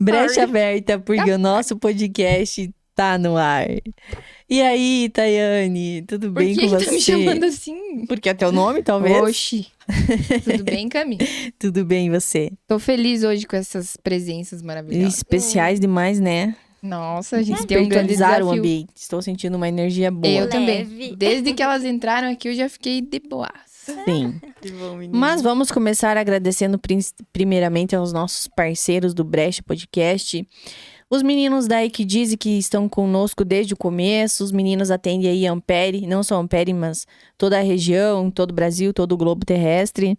Brecha aberta, porque o nosso podcast tá no ar. E aí, Tayane, tudo bem com você? Por que tá me chamando assim? Porque é teu nome, talvez? Oxi. Tudo bem, Cami? Tudo bem, e você? Tô feliz hoje com essas presenças maravilhosas. Especiais demais, né? Nossa, a gente tem um grande Espiritualizar desafio. o ambiente. Estou sentindo uma energia boa. Eu Leve. também. Desde que elas entraram aqui, eu já fiquei de boa. Sim. Que bom, menina. Mas vamos começar agradecendo primeiramente aos nossos parceiros do Brecha Podcast. Os meninos da Equidize que estão conosco desde o começo. Os meninos atendem aí Ampere, não só Ampere, mas toda a região, todo o Brasil, todo o globo terrestre.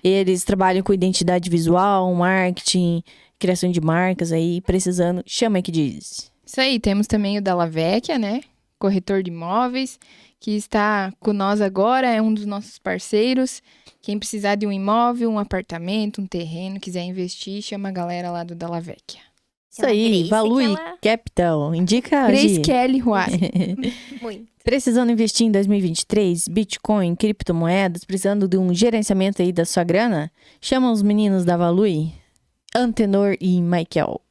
Eles trabalham com identidade visual, marketing, criação de marcas aí, precisando, chama Equidize. Isso aí, temos também o Dalla Vecchia, né? Corretor de imóveis, que está com nós agora, é um dos nossos parceiros. Quem precisar de um imóvel, um apartamento, um terreno, quiser investir, chama a galera lá do Dalla Vecchia. Isso aí, Grace, Valui que ela- Capital, indica, Grace Gi. Kelly Ruai. Muito. Precisando investir em 2023, Bitcoin, criptomoedas, precisando de um gerenciamento aí da sua grana? Chama os meninos da Valui, Antenor e Michael.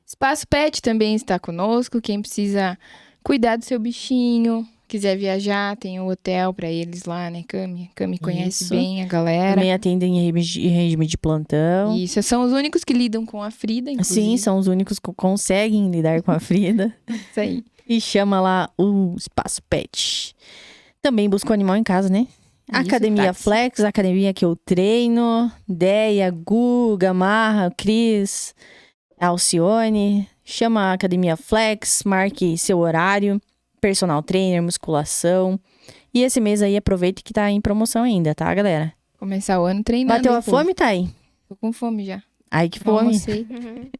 Espaço Pet também está conosco. Quem precisa cuidar do seu bichinho, quiser viajar, tem um hotel para eles lá, né, Cami? Cami conhece Isso. bem a galera. Também atendem em regime de plantão. Isso, são os únicos que lidam com a Frida, inclusive. Sim, são os únicos que conseguem lidar com a Frida. Isso aí. E chama lá o Espaço Pet. Também busca o animal em casa, né? Isso, Academia táxi. Flex, a academia que eu treino. Deia, Guga, Marra, Cris, Alcione. Chama a Academia Flex, marque seu horário. Personal trainer, musculação. E esse mês aí aproveita que tá em promoção ainda, tá, galera? Começar o ano treinando. Bateu hein, a povo? fome, Thay? Tô com fome já. Ai, que Não fome. almocei.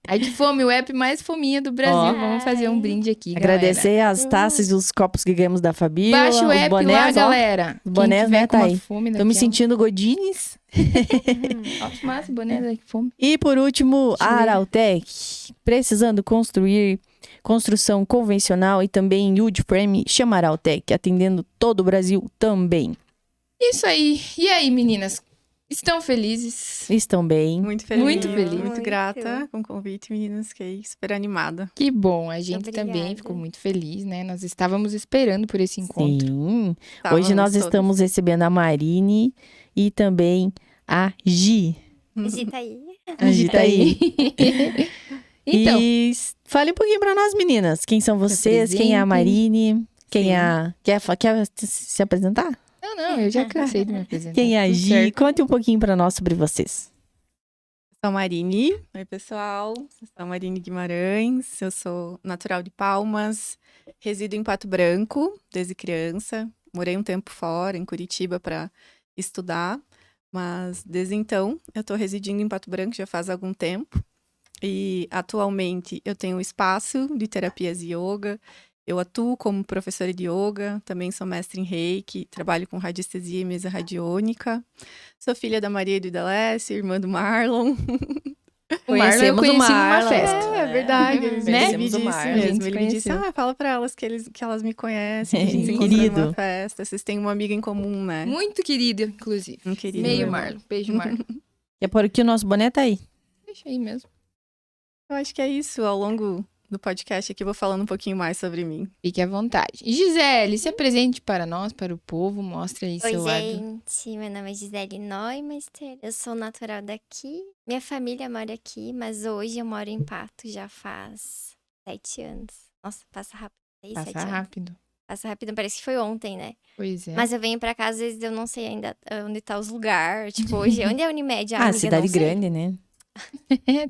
Ai, que fome, o app mais fominha do Brasil. Ó. Vamos fazer um brinde aqui, Agradecer as taças e os copos que ganhamos da Fabíola. galera. Baixa o os app bonés, lá, ó. galera. Os bonés, Quem tiver né, com uma Thay? fome Tô me daqui, ó. sentindo Godines. Ó, que massa, boné da fome. E por último, a Deixa eu ver. Araltec. Precisando construir construção convencional e também wood frame, chama a Araltec, atendendo todo o Brasil também. Isso aí. E aí, meninas? Estão felizes? Estão bem. Muito feliz. Muito feliz. Muito Muito. grata com o convite, meninas. Fiquei super animada. Que bom, a gente também Obrigada. ficou muito feliz, né? Nós estávamos esperando por esse encontro. Sim. Estávamos Hoje nós todas. estamos recebendo a Marine e também a Gi. Agita aí. A Gi tá aí. Então, E fale um pouquinho pra nós, meninas. Quem são vocês? Quem é a apresentem. Marine? Quem Sim. é a... Quer se apresentar? não, eu já cansei de me apresentar. Quem é a Tudo Gi? certo. Conte um pouquinho pra nós sobre vocês. Sou a Marine. Oi, pessoal. Eu sou a Marine Guimarães. Eu sou natural de Palmas. Resido em Pato Branco desde criança. Morei um tempo fora, em Curitiba, para estudar. Mas desde então, eu estou residindo em Pato Branco já faz algum tempo. E atualmente eu tenho um espaço de terapias de yoga. Eu atuo como professora de yoga, também sou mestre em reiki, trabalho com radiestesia e mesa radiônica. Sou filha da Maria e do Idelesse, irmã do Marlon. O Marlon eu Conhecemos o conheci numa Marlon. festa. É verdade, ele Né? me disse o Marlon. A mesmo. gente se Ele me disse, conheceu. fala pra elas que elas me conhecem, que a gente se encontrou Querido. numa festa. Vocês têm uma amiga em comum, né? Muito querido, inclusive. Um querido. Meio meu. Marlon. Beijo, Marlon. É por aqui o nosso boné tá aí. Deixa aí mesmo. Eu acho que é isso. Ao longo do podcast aqui, eu vou falando um pouquinho mais sobre mim. Fique à vontade. Gisele, se apresente para nós, para o povo. Mostre aí Oi, seu lado. gente. Meu nome é Gisele Neumeister. Eu sou natural daqui. Minha família mora aqui, mas hoje eu moro em Pato já faz 7 anos. Nossa, passa rápido. 6, 7 Passa anos. rápido. Passa rápido, parece que foi ontem, né? Pois é. Mas eu venho pra cá, às vezes eu não sei ainda onde tá os lugares. Tipo, hoje, onde é a Unimed? Ah, amiga, cidade não sei. grande, né?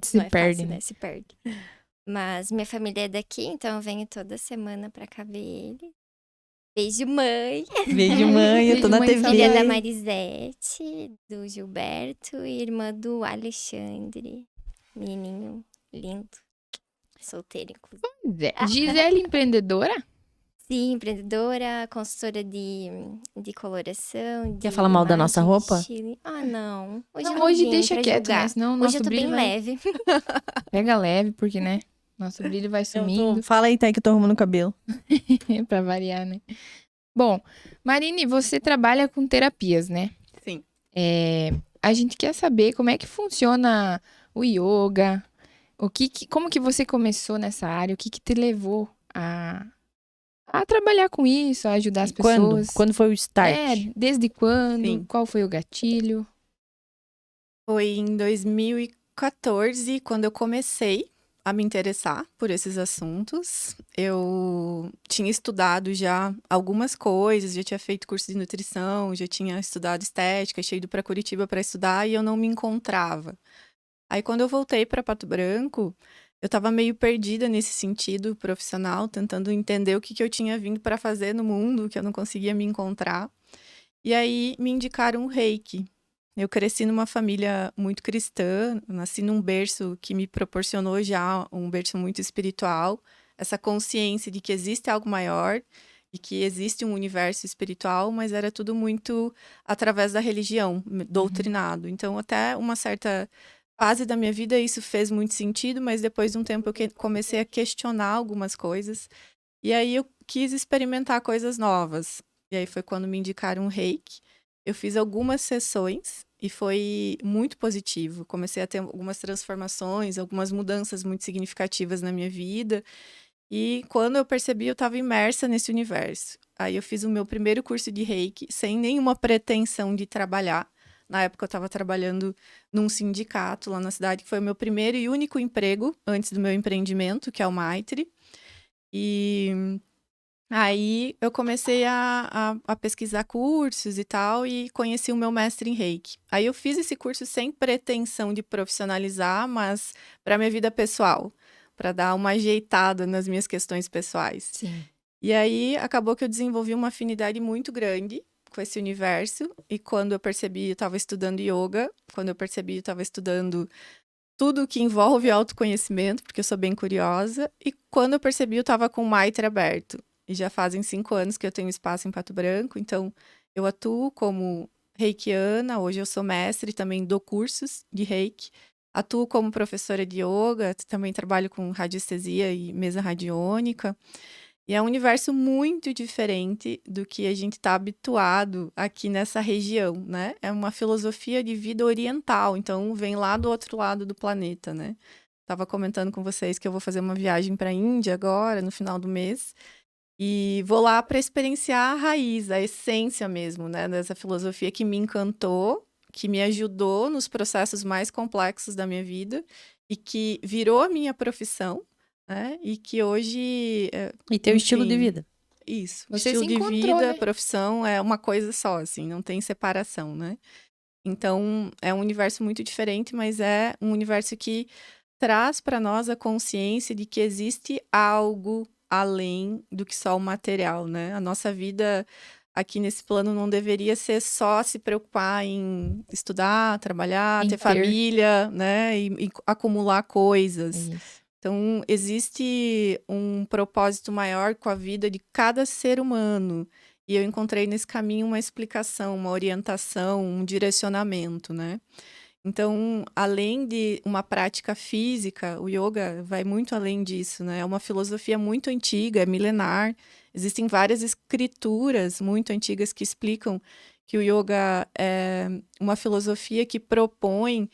Se Não é perde, fácil, né? Se perde. Mas minha família é daqui, então eu venho toda semana pra cá ver ele. Beijo, mãe. Beijo, mãe. Eu tô Beijo, na mãe, TV. Filha da Oi. Marisete, do Gilberto e irmã do Alexandre. Menininho lindo. Solteiro, inclusive. Pois é. Gisele empreendedora? Sim, empreendedora, consultora de coloração. Quer de falar mal da imagem, nossa roupa? estilo. Ah, não. Hoje, eu Não, não hoje vim deixa pra quieto, julgar. né? Senão o Hoje nosso eu tô brilho bem vai... leve. Pega leve, porque, né? Nosso brilho vai sumindo. Fala aí, Thay, que eu tô arrumando o cabelo. Pra variar, né? Bom, Marine, você trabalha com terapias, né? Sim. A gente quer saber como é que funciona o yoga, como que você começou nessa área, o que te levou a trabalhar com isso, a ajudar as Quando? pessoas. Quando foi o start? Desde quando? Sim. Qual foi o gatilho? Foi em 2014, quando eu comecei a me interessar por esses assuntos. Eu tinha estudado já algumas coisas, já tinha feito curso de nutrição, já tinha estudado estética, tinha ido para Curitiba para estudar e eu não me encontrava. Aí, quando eu voltei para Pato Branco, eu estava meio perdida nesse sentido profissional, tentando entender o que eu tinha vindo para fazer no mundo, que eu não conseguia me encontrar. E aí, me indicaram o Reiki. Eu cresci numa família muito cristã, nasci num berço que me proporcionou já um berço muito espiritual, essa consciência de que existe algo maior e que existe um universo espiritual, mas era tudo muito através da religião, doutrinado. Então, até uma certa fase da minha vida isso fez muito sentido, mas depois de um tempo eu comecei a questionar algumas coisas e aí eu quis experimentar coisas novas. E aí foi quando me indicaram o Reiki. Eu fiz algumas sessões e foi muito positivo. Comecei a ter algumas transformações, algumas mudanças muito significativas na minha vida. E quando eu percebi, eu estava imersa nesse universo. Aí eu fiz o meu primeiro curso de Reiki, sem nenhuma pretensão de trabalhar. Na época eu estava trabalhando num sindicato lá na cidade, que foi o meu primeiro e único emprego antes do meu empreendimento, que é o Maitre. E aí eu comecei a pesquisar cursos e tal e conheci o meu mestre em Reiki. Aí eu fiz esse curso sem pretensão de profissionalizar, mas para minha vida pessoal, para dar uma ajeitada nas minhas questões pessoais. Sim. E aí acabou que eu desenvolvi uma afinidade muito grande com esse universo. E quando eu percebi, eu estava estudando yoga, quando eu percebi, eu estava estudando tudo que envolve autoconhecimento, porque eu sou bem curiosa. E quando eu percebi, eu estava com o Maitre aberto. E já fazem 5 anos que eu tenho espaço em Pato Branco, então eu atuo como reikiana, hoje eu sou mestre, também dou cursos de reiki, atuo como professora de yoga, também trabalho com radiestesia e mesa radiônica, e é um universo muito diferente do que a gente está habituado aqui nessa região, né? É uma filosofia de vida oriental, então vem lá do outro lado do planeta, né? Estava comentando com vocês que eu vou fazer uma viagem para a Índia agora, no final do mês, e vou lá para experienciar a raiz, a essência mesmo, né, dessa filosofia que me encantou, que me ajudou nos processos mais complexos da minha vida e que virou a minha profissão, né, e que hoje... E teu estilo de vida. Isso, Você estilo se de encontrou, vida, né? profissão é uma coisa só, assim, não tem separação, né? Então, é um universo muito diferente, mas é um universo que traz para nós a consciência de que existe algo além do que só o material, né? A nossa vida aqui nesse plano não deveria ser só se preocupar em estudar, trabalhar, Em ter ter. família, né? E acumular coisas. Isso. Então, existe um propósito maior com a vida de cada ser humano. E eu encontrei nesse caminho uma explicação, uma orientação, um direcionamento, né? Então, além de uma prática física, o yoga vai muito além disso, né? É uma filosofia muito antiga, é milenar. Existem várias escrituras muito antigas que explicam que o yoga é uma filosofia que propõe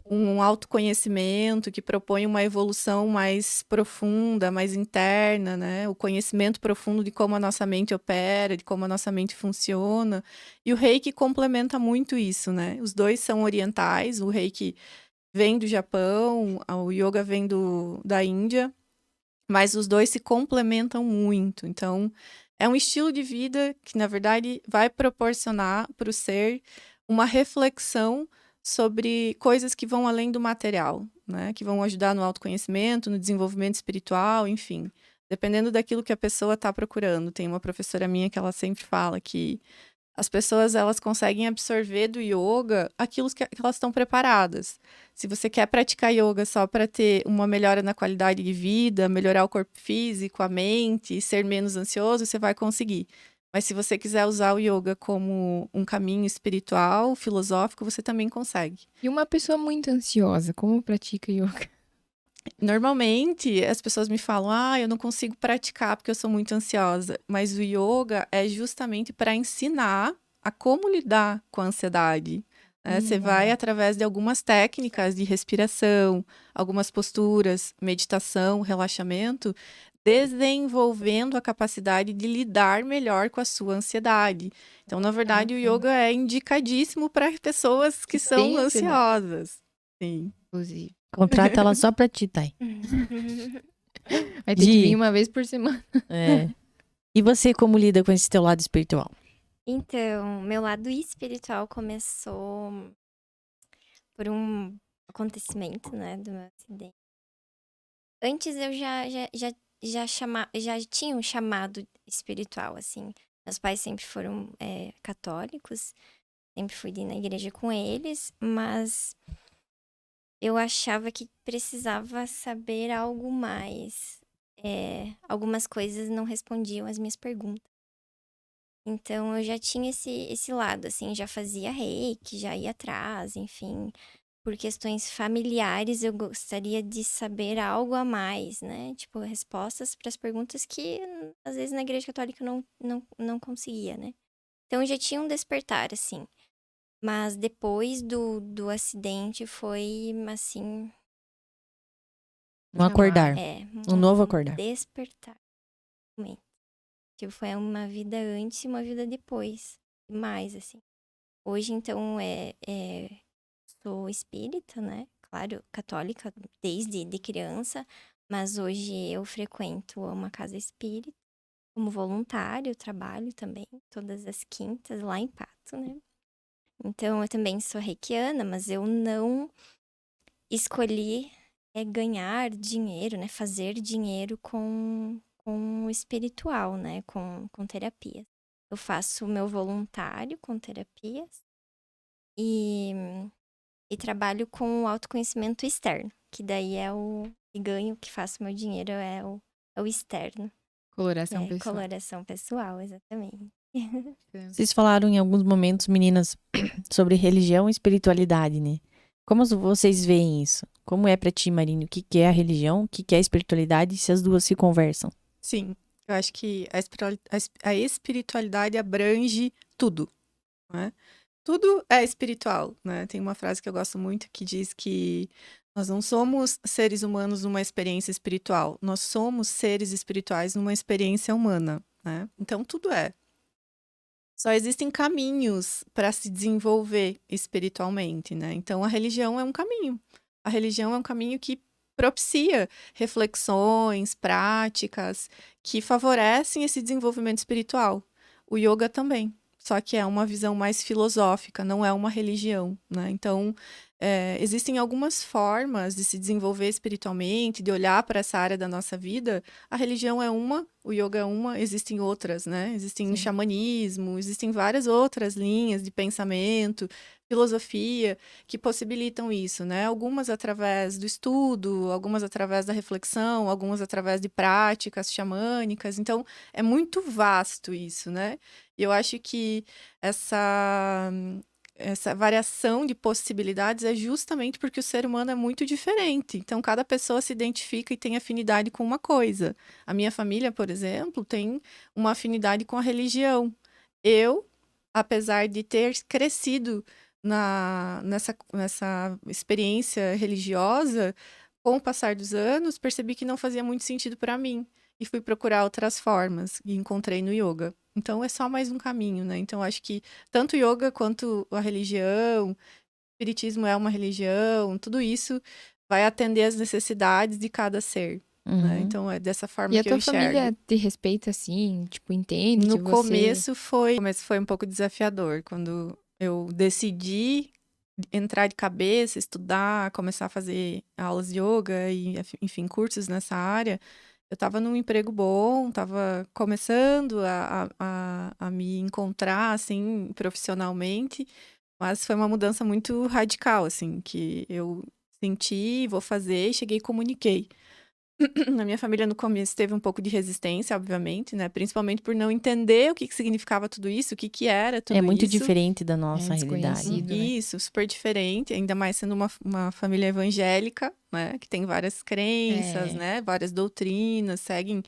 um autoconhecimento, que propõe uma evolução mais profunda, mais interna, né? O conhecimento profundo de como a nossa mente opera, de como a nossa mente funciona. E o Reiki complementa muito isso, né? Os dois são orientais, o Reiki vem do Japão, o Yoga vem da Índia, mas os dois se complementam muito. Então, é um estilo de vida que, na verdade, vai proporcionar para o ser uma reflexão sobre coisas que vão além do material, né? Que vão ajudar no autoconhecimento, no desenvolvimento espiritual, enfim. Dependendo daquilo que a pessoa está procurando. Tem uma professora minha que ela sempre fala que as pessoas, elas conseguem absorver do yoga aquilo que elas estão preparadas. Se você quer praticar yoga só para ter uma melhora na qualidade de vida, melhorar o corpo físico, a mente, ser menos ansioso, você vai conseguir. Mas se você quiser usar o yoga como um caminho espiritual, filosófico, você também consegue. E uma pessoa muito ansiosa, como pratica yoga? Normalmente, as pessoas me falam, eu não consigo praticar porque eu sou muito ansiosa. Mas o yoga é justamente para ensinar a como lidar com a ansiedade. Né? Você vai através de algumas técnicas de respiração, algumas posturas, meditação, relaxamento, desenvolvendo a capacidade de lidar melhor com a sua ansiedade. Então, na verdade, o yoga é indicadíssimo para pessoas que são Tem ansiedade. ansiosas. Sim. Inclusive. Contrata ela só pra ti, Thay. Vai ter que Gi. vir uma vez por semana. É. E você, como lida com esse teu lado espiritual? Então, meu lado espiritual começou por um acontecimento, né, do meu acidente. Antes eu já tinha um chamado espiritual, assim. Meus pais sempre foram católicos, sempre fui ir na igreja com eles, mas eu achava que precisava saber algo mais. Algumas coisas não respondiam às minhas perguntas. Então, eu já tinha esse lado, assim, já fazia reiki, já ia atrás, enfim. Por questões familiares, eu gostaria de saber algo a mais, né? Tipo, respostas para as perguntas que, às vezes, na igreja católica eu não conseguia, né? Então, eu já tinha um despertar, assim. Mas depois do acidente foi, assim, Um acordar. Um novo acordar. despertar. Realmente. Tipo, foi uma vida antes e uma vida depois. Mais, assim. Hoje, então, sou espírita, né? Claro, católica desde de criança. Mas hoje eu frequento uma casa espírita. Como voluntário, trabalho também. Todas as quintas lá em Pato, né? Então, eu também sou reikiana, mas eu não escolhi ganhar dinheiro, né? Fazer dinheiro com o espiritual, né? Com terapia. Eu faço o meu voluntário com terapias e trabalho com o autoconhecimento externo, que daí é o que ganho, que faço meu dinheiro é o externo. Coloração pessoal. Coloração pessoal, exatamente. Vocês falaram em alguns momentos, meninas, sobre religião e espiritualidade, né? Como vocês veem isso? Como é pra ti, Marine? O que é a religião? O que é a espiritualidade? Se as duas se conversam? Sim, eu acho que a espiritualidade abrange tudo, né? Tudo é espiritual, né? Tem uma frase que eu gosto muito que diz que nós não somos seres humanos numa experiência espiritual, nós somos seres espirituais numa experiência humana, né? Então tudo é. Só existem caminhos para se desenvolver espiritualmente, né? Então a religião é um caminho. A religião é um caminho que propicia reflexões, práticas que favorecem esse desenvolvimento espiritual. O yoga também, só que é uma visão mais filosófica, não é uma religião, né? Então, existem algumas formas de se desenvolver espiritualmente, de olhar para essa área da nossa vida. A religião é uma, o yoga é uma, existem outras, né? Existem o xamanismo, existem várias outras linhas de pensamento, filosofia, que possibilitam isso, né? Algumas através do estudo, algumas através da reflexão, algumas através de práticas xamânicas. Então, é muito vasto isso, né? E eu acho que essa variação de possibilidades é justamente porque o ser humano é muito diferente. Então, cada pessoa se identifica e tem afinidade com uma coisa. A minha família, por exemplo, tem uma afinidade com a religião. Eu, apesar de ter crescido nessa experiência religiosa, com o passar dos anos, percebi que não fazia muito sentido para mim. E fui procurar outras formas e encontrei no yoga. Então é só mais um caminho, né? Então acho que tanto o yoga quanto a religião, o espiritismo é uma religião, tudo isso vai atender às necessidades de cada ser, né? Então é dessa forma E a que eu tua enxergo. família te respeita assim? Tipo, entende No que você... começo foi um pouco desafiador, quando eu decidi entrar de cabeça, estudar, começar a fazer aulas de yoga e, enfim, cursos nessa área. Eu estava num emprego bom, estava começando a me encontrar, assim, profissionalmente, mas foi uma mudança muito radical, assim, que eu senti, vou fazer, e cheguei e comuniquei. Na minha família, no começo, teve um pouco de resistência, obviamente, né? Principalmente por não entender o que significava tudo isso, o que era tudo É muito isso. diferente da nossa realidade. desconhecido. né? Isso, super diferente, ainda mais sendo uma família evangélica, né? Que tem várias crenças, É. né? Várias doutrinas, seguem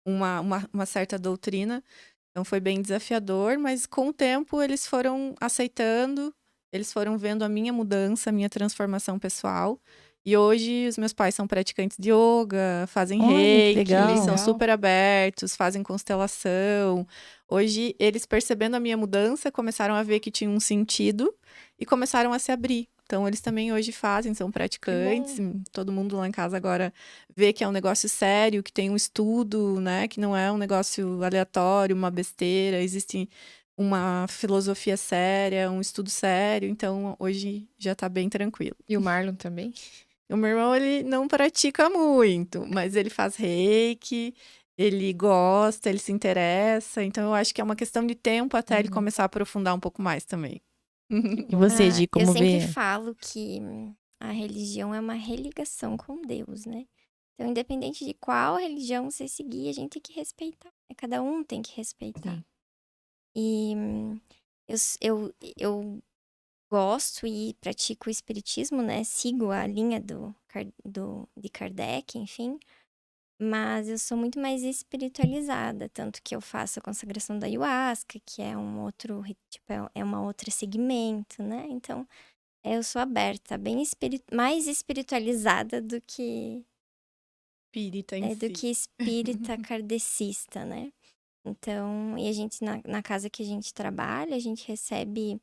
uma certa doutrina. Então foi bem desafiador, mas com o tempo eles foram aceitando, eles foram vendo a minha mudança, a minha transformação pessoal. E hoje os meus pais são praticantes de yoga, fazem Olha, que reiki, legal. eles são Legal. super abertos, fazem constelação. Hoje eles, percebendo a minha mudança, começaram a ver que tinha um sentido e começaram a se abrir. Então eles também hoje fazem, são praticantes. Todo mundo lá em casa agora vê que é um negócio sério, que tem um estudo, né? Que não é um negócio aleatório, uma besteira. Existe uma filosofia séria, um estudo sério. Então hoje já tá bem tranquilo. E o Marlon também? O meu irmão, ele não pratica muito, mas ele faz reiki, ele gosta, ele se interessa. Então eu acho que é uma questão de tempo até ele começar a aprofundar um pouco mais também. E você, Gi, Eu como sempre vê? falo que a religião é uma religação com Deus, né? Então, independente de qual religião você seguir, a gente tem que respeitar. Né? Cada um tem que respeitar. Sim. E eu gosto e pratico o espiritismo, né? Sigo a linha de Kardec, enfim. Mas eu sou muito mais espiritualizada, tanto que eu faço a consagração da ayahuasca, que é um outro, tipo, é uma outra segmento, né? Então, eu sou aberta, bem mais espiritualizada do que Espírita em do si. que espírita kardecista, né? Então, e a gente, na casa que a gente trabalha, a gente recebe,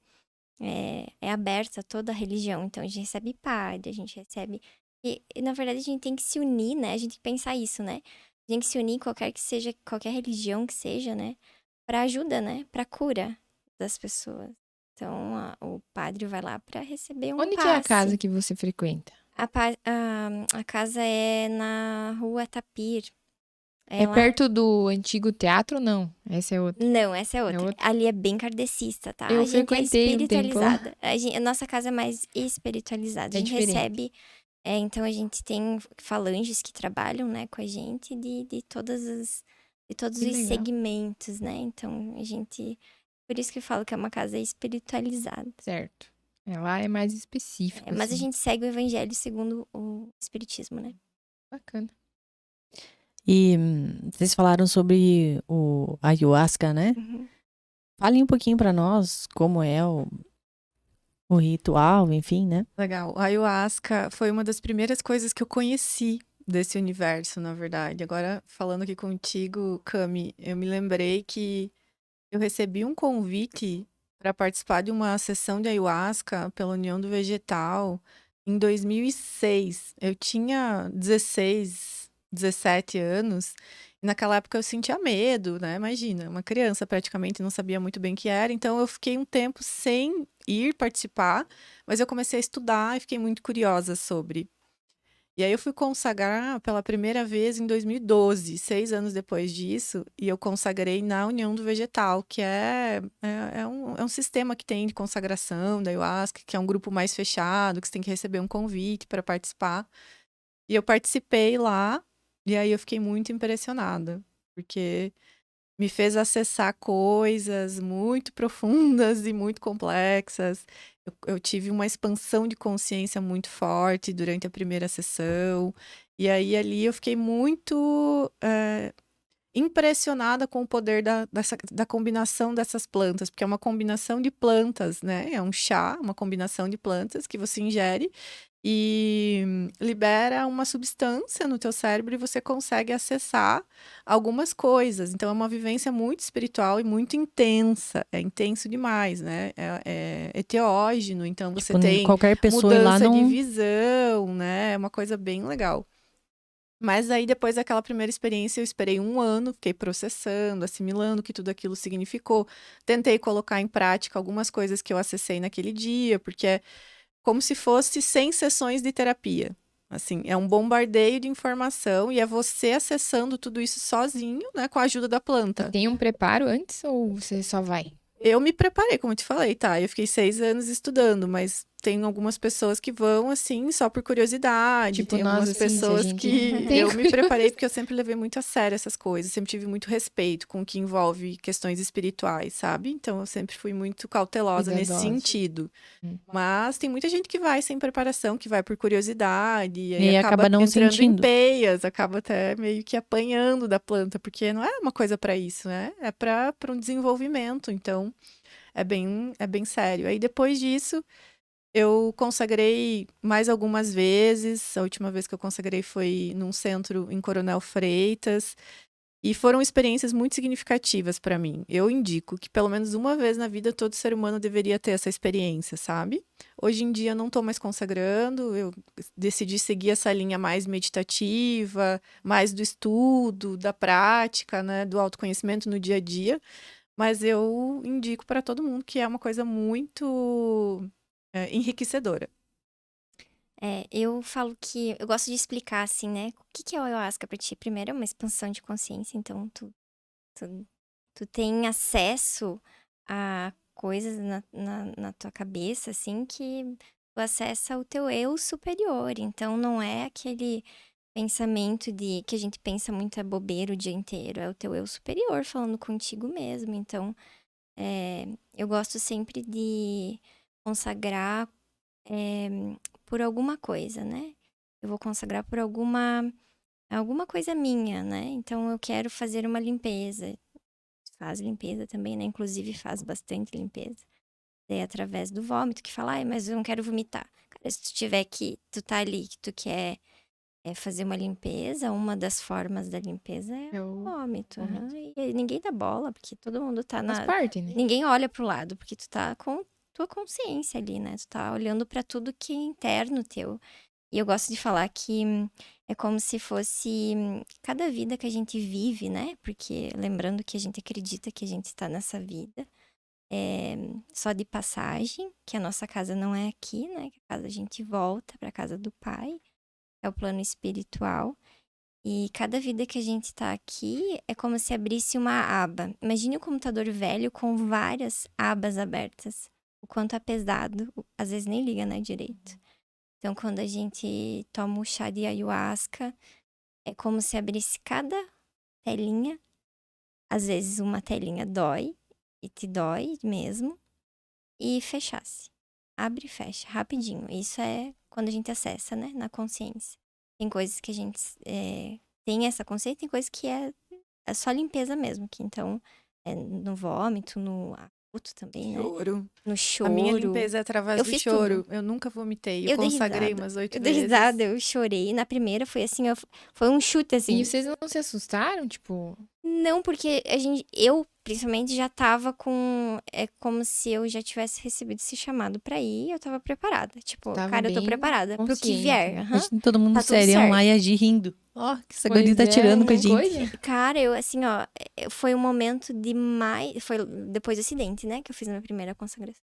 é aberta a toda a religião. Então, a gente recebe padre, a gente recebe... E, na verdade, a gente tem que se unir, né? A gente tem que pensar isso, né? A gente tem que se unir, qualquer religião que seja, né? Pra ajuda, né? Pra cura das pessoas. Então, o padre vai lá pra receber um Onde que passe. é a casa que você frequenta? A casa é na rua Tapir. É lá- perto do antigo teatro? Não, essa é outra. Não, essa é outra. outra? Ali é bem kardecista, tá? Eu A gente é frequentei um tempo lá. espiritualizada. A nossa casa é mais espiritualizada. A É gente diferente. recebe... então, a gente tem falanges que trabalham, né, com a gente de todos Que os legal. segmentos, né? Então, a gente... Por isso que eu falo que é uma casa espiritualizada. Certo. Lá é mais específico. Mas a assim. gente segue o evangelho segundo o espiritismo, né? Bacana. E vocês falaram sobre o ayahuasca, né? Uhum. Falem um pouquinho pra nós como é o ritual, enfim, né? Legal. A ayahuasca foi uma das primeiras coisas que eu conheci desse universo, na verdade. Agora, falando aqui contigo, Cami, eu me lembrei que eu recebi um convite para participar de uma sessão de ayahuasca pela União do Vegetal em 2006. Eu tinha 16, 17 anos. E naquela época eu sentia medo, né? Imagina, uma criança praticamente não sabia muito bem o que era. Então eu fiquei um tempo sem ir participar, mas eu comecei a estudar e fiquei muito curiosa sobre. E aí eu fui consagrar pela primeira vez em 2012, 6 anos depois disso, e eu consagrei na União do Vegetal, que é um sistema que tem de consagração da ayahuasca, que é um grupo mais fechado, que você tem que receber um convite para participar. E eu participei lá, e aí eu fiquei muito impressionada, porque me fez acessar coisas muito profundas e muito complexas. Eu tive uma expansão de consciência muito forte durante a primeira sessão. E aí ali eu fiquei muito impressionada com o poder da combinação dessas plantas, porque é uma combinação de plantas, né? É um chá, uma combinação de plantas que você ingere e libera uma substância no teu cérebro e você consegue acessar algumas coisas. Então é uma vivência muito espiritual e muito intensa. É intenso demais, né? É enteógeno, então você Tipo, tem qualquer pessoa ir lá mudança de não... visão, né? É uma coisa bem legal. Mas aí, depois daquela primeira experiência, eu esperei 1 ano, fiquei processando, assimilando o que tudo aquilo significou. Tentei colocar em prática algumas coisas que eu acessei naquele dia, porque é como se fosse 100 sessões de terapia. Assim, é um bombardeio de informação e é você acessando tudo isso sozinho, né, com a ajuda da planta. Tem um preparo antes ou você só vai? Eu me preparei, como eu te falei, tá? Eu fiquei 6 anos estudando, mas tem algumas pessoas que vão, assim, só por curiosidade. Tipo tem nós, algumas assim, se a pessoas gente que tem eu me preparei porque eu sempre levei muito a sério essas coisas. Sempre tive muito respeito com o que envolve questões espirituais, sabe? Então, eu sempre fui muito cautelosa nesse Cuidadosa. sentido. Hum. Mas tem muita gente que vai sem preparação, que vai por curiosidade. E aí E acaba não entrando sentindo. em peias, acaba até meio que apanhando da planta. Porque não é uma coisa para isso, né? É para um desenvolvimento. Então, é bem sério. Aí, depois disso... Eu consagrei mais algumas vezes. A última vez que eu consagrei foi num centro em Coronel Freitas. E foram experiências muito significativas para mim. Eu indico que pelo menos uma vez na vida todo ser humano deveria ter essa experiência, sabe? Hoje em dia eu não estou mais consagrando. Eu decidi seguir essa linha mais meditativa, mais do estudo, da prática, né? Do autoconhecimento no dia a dia. Mas eu indico para todo mundo que é uma coisa muito enriquecedora. Eu falo que eu gosto de explicar assim, né? O que é o ayahuasca pra ti? Primeiro é uma expansão de consciência, então tu tem acesso a coisas na tua cabeça, assim, que tu acessa o teu eu superior. Então não é aquele pensamento de que a gente pensa muito é bobeira o dia inteiro, é o teu eu superior falando contigo mesmo. Então, eu gosto sempre de consagrar por alguma coisa, né? Eu vou consagrar por alguma coisa minha, né? Então eu quero fazer uma limpeza. Faz limpeza também, né? Inclusive faz bastante limpeza. É através do vômito que fala, ai, mas eu não quero vomitar. Cara, se tu tiver tu tá ali, que tu quer fazer uma limpeza, uma das formas da limpeza é o vômito. E ninguém dá bola, porque todo mundo tá Faz parte, né? Ninguém olha pro lado, porque tu tá com tua consciência ali, né? Tu tá olhando pra tudo que é interno teu. E eu gosto de falar que é como se fosse cada vida que a gente vive, né? Porque lembrando que a gente acredita que a gente está nessa vida só de passagem, que a nossa casa não é aqui, né? Que a casa a gente volta pra casa do Pai, é o plano espiritual. E cada vida que a gente tá aqui é como se abrisse uma aba. Imagine um computador velho com várias abas abertas. O quanto é pesado, às vezes nem liga, né, direito. Então, quando a gente toma o chá de ayahuasca, é como se abrisse cada telinha. Às vezes uma telinha dói, e te dói mesmo, e fechasse. Abre e fecha, rapidinho. Isso é quando a gente acessa, né, na consciência. Tem coisas que a gente tem essa consciência, tem coisas que é só limpeza mesmo, que então é no vômito, no acuto também, né? Choro. No choro. A minha limpeza é através Eu do fiz choro. tudo. Eu nunca vomitei. Eu Eu dei consagrei risada. umas 8 Eu dei vezes. risada, eu chorei. Na primeira foi assim, foi um chute assim. E vocês não se assustaram? Tipo, Não, porque eu, principalmente, já tava com. É como se eu já tivesse recebido esse chamado pra ir, eu tava preparada. Tipo, Tava cara, eu tô bem preparada pro que consciente, vier. né? aham. Imagina todo mundo Tá tudo serião lá certo. e agir rindo. Ó, que essa Pois guria tá é, tirando com a né? gente. Coisa. Cara, eu, assim, ó, foi um momento de mais. Foi depois do acidente, né, que eu fiz a minha primeira consagração.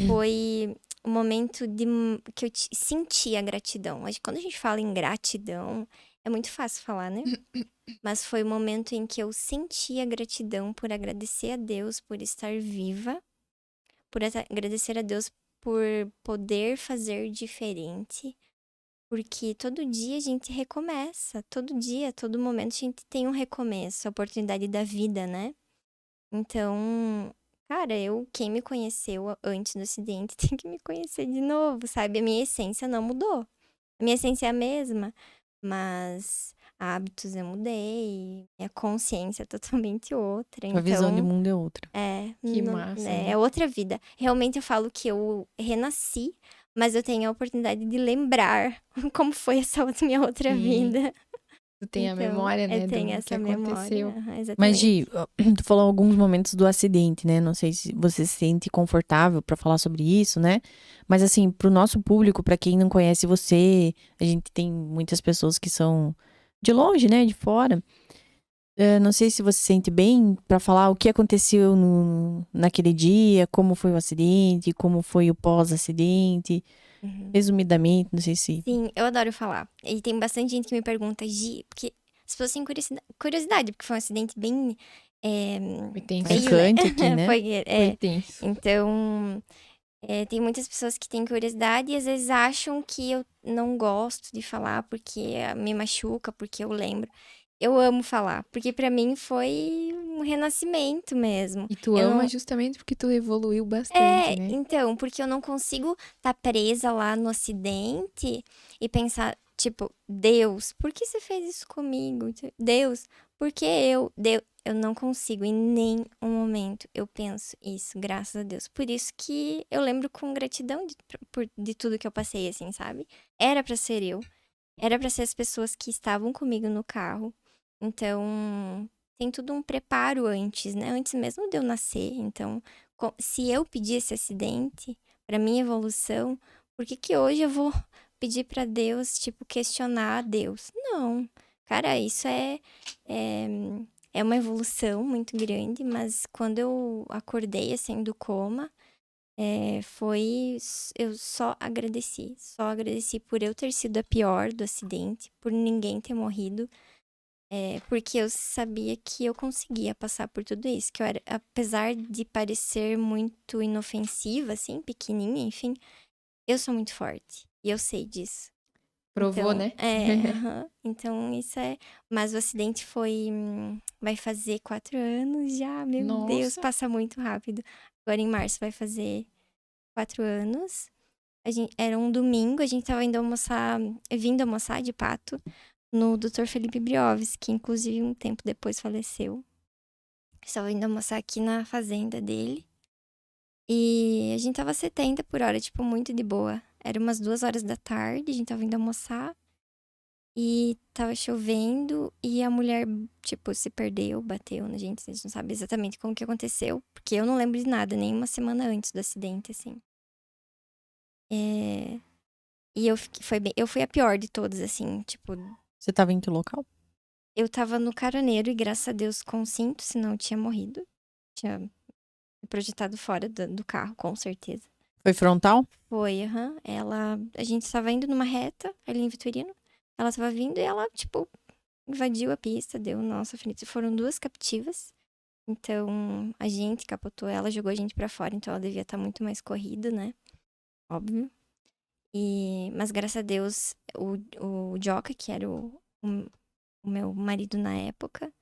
Foi um momento que eu senti a gratidão. Quando a gente fala em gratidão, é muito fácil falar, né? Mas foi o momento em que eu senti a gratidão por agradecer a Deus por estar viva, por agradecer a Deus por poder fazer diferente, porque todo dia a gente recomeça, todo dia, todo momento a gente tem um recomeço, a oportunidade da vida, né? Então, cara, quem me conheceu antes do acidente tem que me conhecer de novo, sabe? A minha essência não mudou. A minha essência é a mesma, mas hábitos eu mudei, minha consciência é totalmente outra. A visão de Então, mundo é outra. Que massa, né? é outra vida. Realmente eu falo que eu renasci, mas eu tenho a oportunidade de lembrar como foi essa minha outra Sim. vida. Tu tem a Então, memória, né, eu tenho do que essa aconteceu. memória. Exatamente. Mas, Gi, tu falou alguns momentos do acidente, né? Não sei se você se sente confortável pra falar sobre isso, né? Mas, assim, pro nosso público, pra quem não conhece você, a gente tem muitas pessoas que são de longe, né? De fora. Não sei se você se sente bem pra falar o que aconteceu naquele dia, como foi o acidente, como foi o pós-acidente. Uhum. Resumidamente, não sei se... Sim, eu adoro falar. E tem bastante gente que me pergunta, Gi, porque as pessoas têm curiosidade, porque foi um acidente bem Foi tenso. feio, Marcante aqui, né? Foi, Foi tenso. Então, Tem muitas pessoas que têm curiosidade e às vezes acham que eu não gosto de falar porque me machuca, porque eu lembro. Eu amo falar, porque pra mim foi um renascimento mesmo. E tu Eu ama não... justamente porque tu evoluiu bastante, né? Então, porque eu não consigo estar presa lá no acidente e pensar, tipo, Deus, por que você fez isso comigo? Deus, por que eu? Deus, eu não consigo em nenhum momento eu penso isso, graças a Deus. Por isso que eu lembro com gratidão de tudo que eu passei, assim, sabe? Era pra ser eu, era pra ser as pessoas que estavam comigo no carro. Então, tem tudo um preparo antes, né? Antes mesmo de eu nascer. Então, se eu pedir esse acidente pra minha evolução, por que que hoje eu vou pedir pra Deus, tipo, questionar a Deus? Não. Cara, isso é, é uma evolução muito grande, mas quando eu acordei, assim, do coma, eu só agradeci por eu ter sido a pior do acidente, por ninguém ter morrido, porque eu sabia que eu conseguia passar por tudo isso, que eu era, apesar de parecer muito inofensiva, assim, pequenininha, enfim, eu sou muito forte, e eu sei disso. Provou, Então, né? aham. Então isso é. Mas o acidente foi. Vai fazer 4 anos já. Meu Deus, Nossa. passa muito rápido. Agora em março vai fazer 4 anos. Era um domingo, a gente tava vindo almoçar de pato no Dr. Felipe Brioves, que inclusive um tempo depois faleceu. Estava indo almoçar aqui na fazenda dele. E a gente tava 70 por hora, tipo, muito de boa. Era umas 2 horas da tarde, a gente tava indo almoçar. E tava chovendo e a mulher, tipo, se perdeu, bateu na gente. A gente não sabe exatamente como que aconteceu, porque eu não lembro de nada, nem uma semana antes do acidente, assim. É, E eu fui a pior de todas, assim, tipo, Você tava em que local? eu tava no caroneiro e graças a Deus com cinto, senão eu tinha morrido. Tinha me projetado fora do carro, com certeza. Foi frontal? Foi, aham. A gente estava indo numa reta ali em Vitorino. Ela tava vindo e ela, tipo, invadiu a pista, deu nossa frente. Foram 2 captivas. Então, a gente capotou ela, jogou a gente pra fora. Então, ela devia estar muito mais corrida, né? Óbvio. Mas, graças a Deus, o Joca, que era o meu marido na época,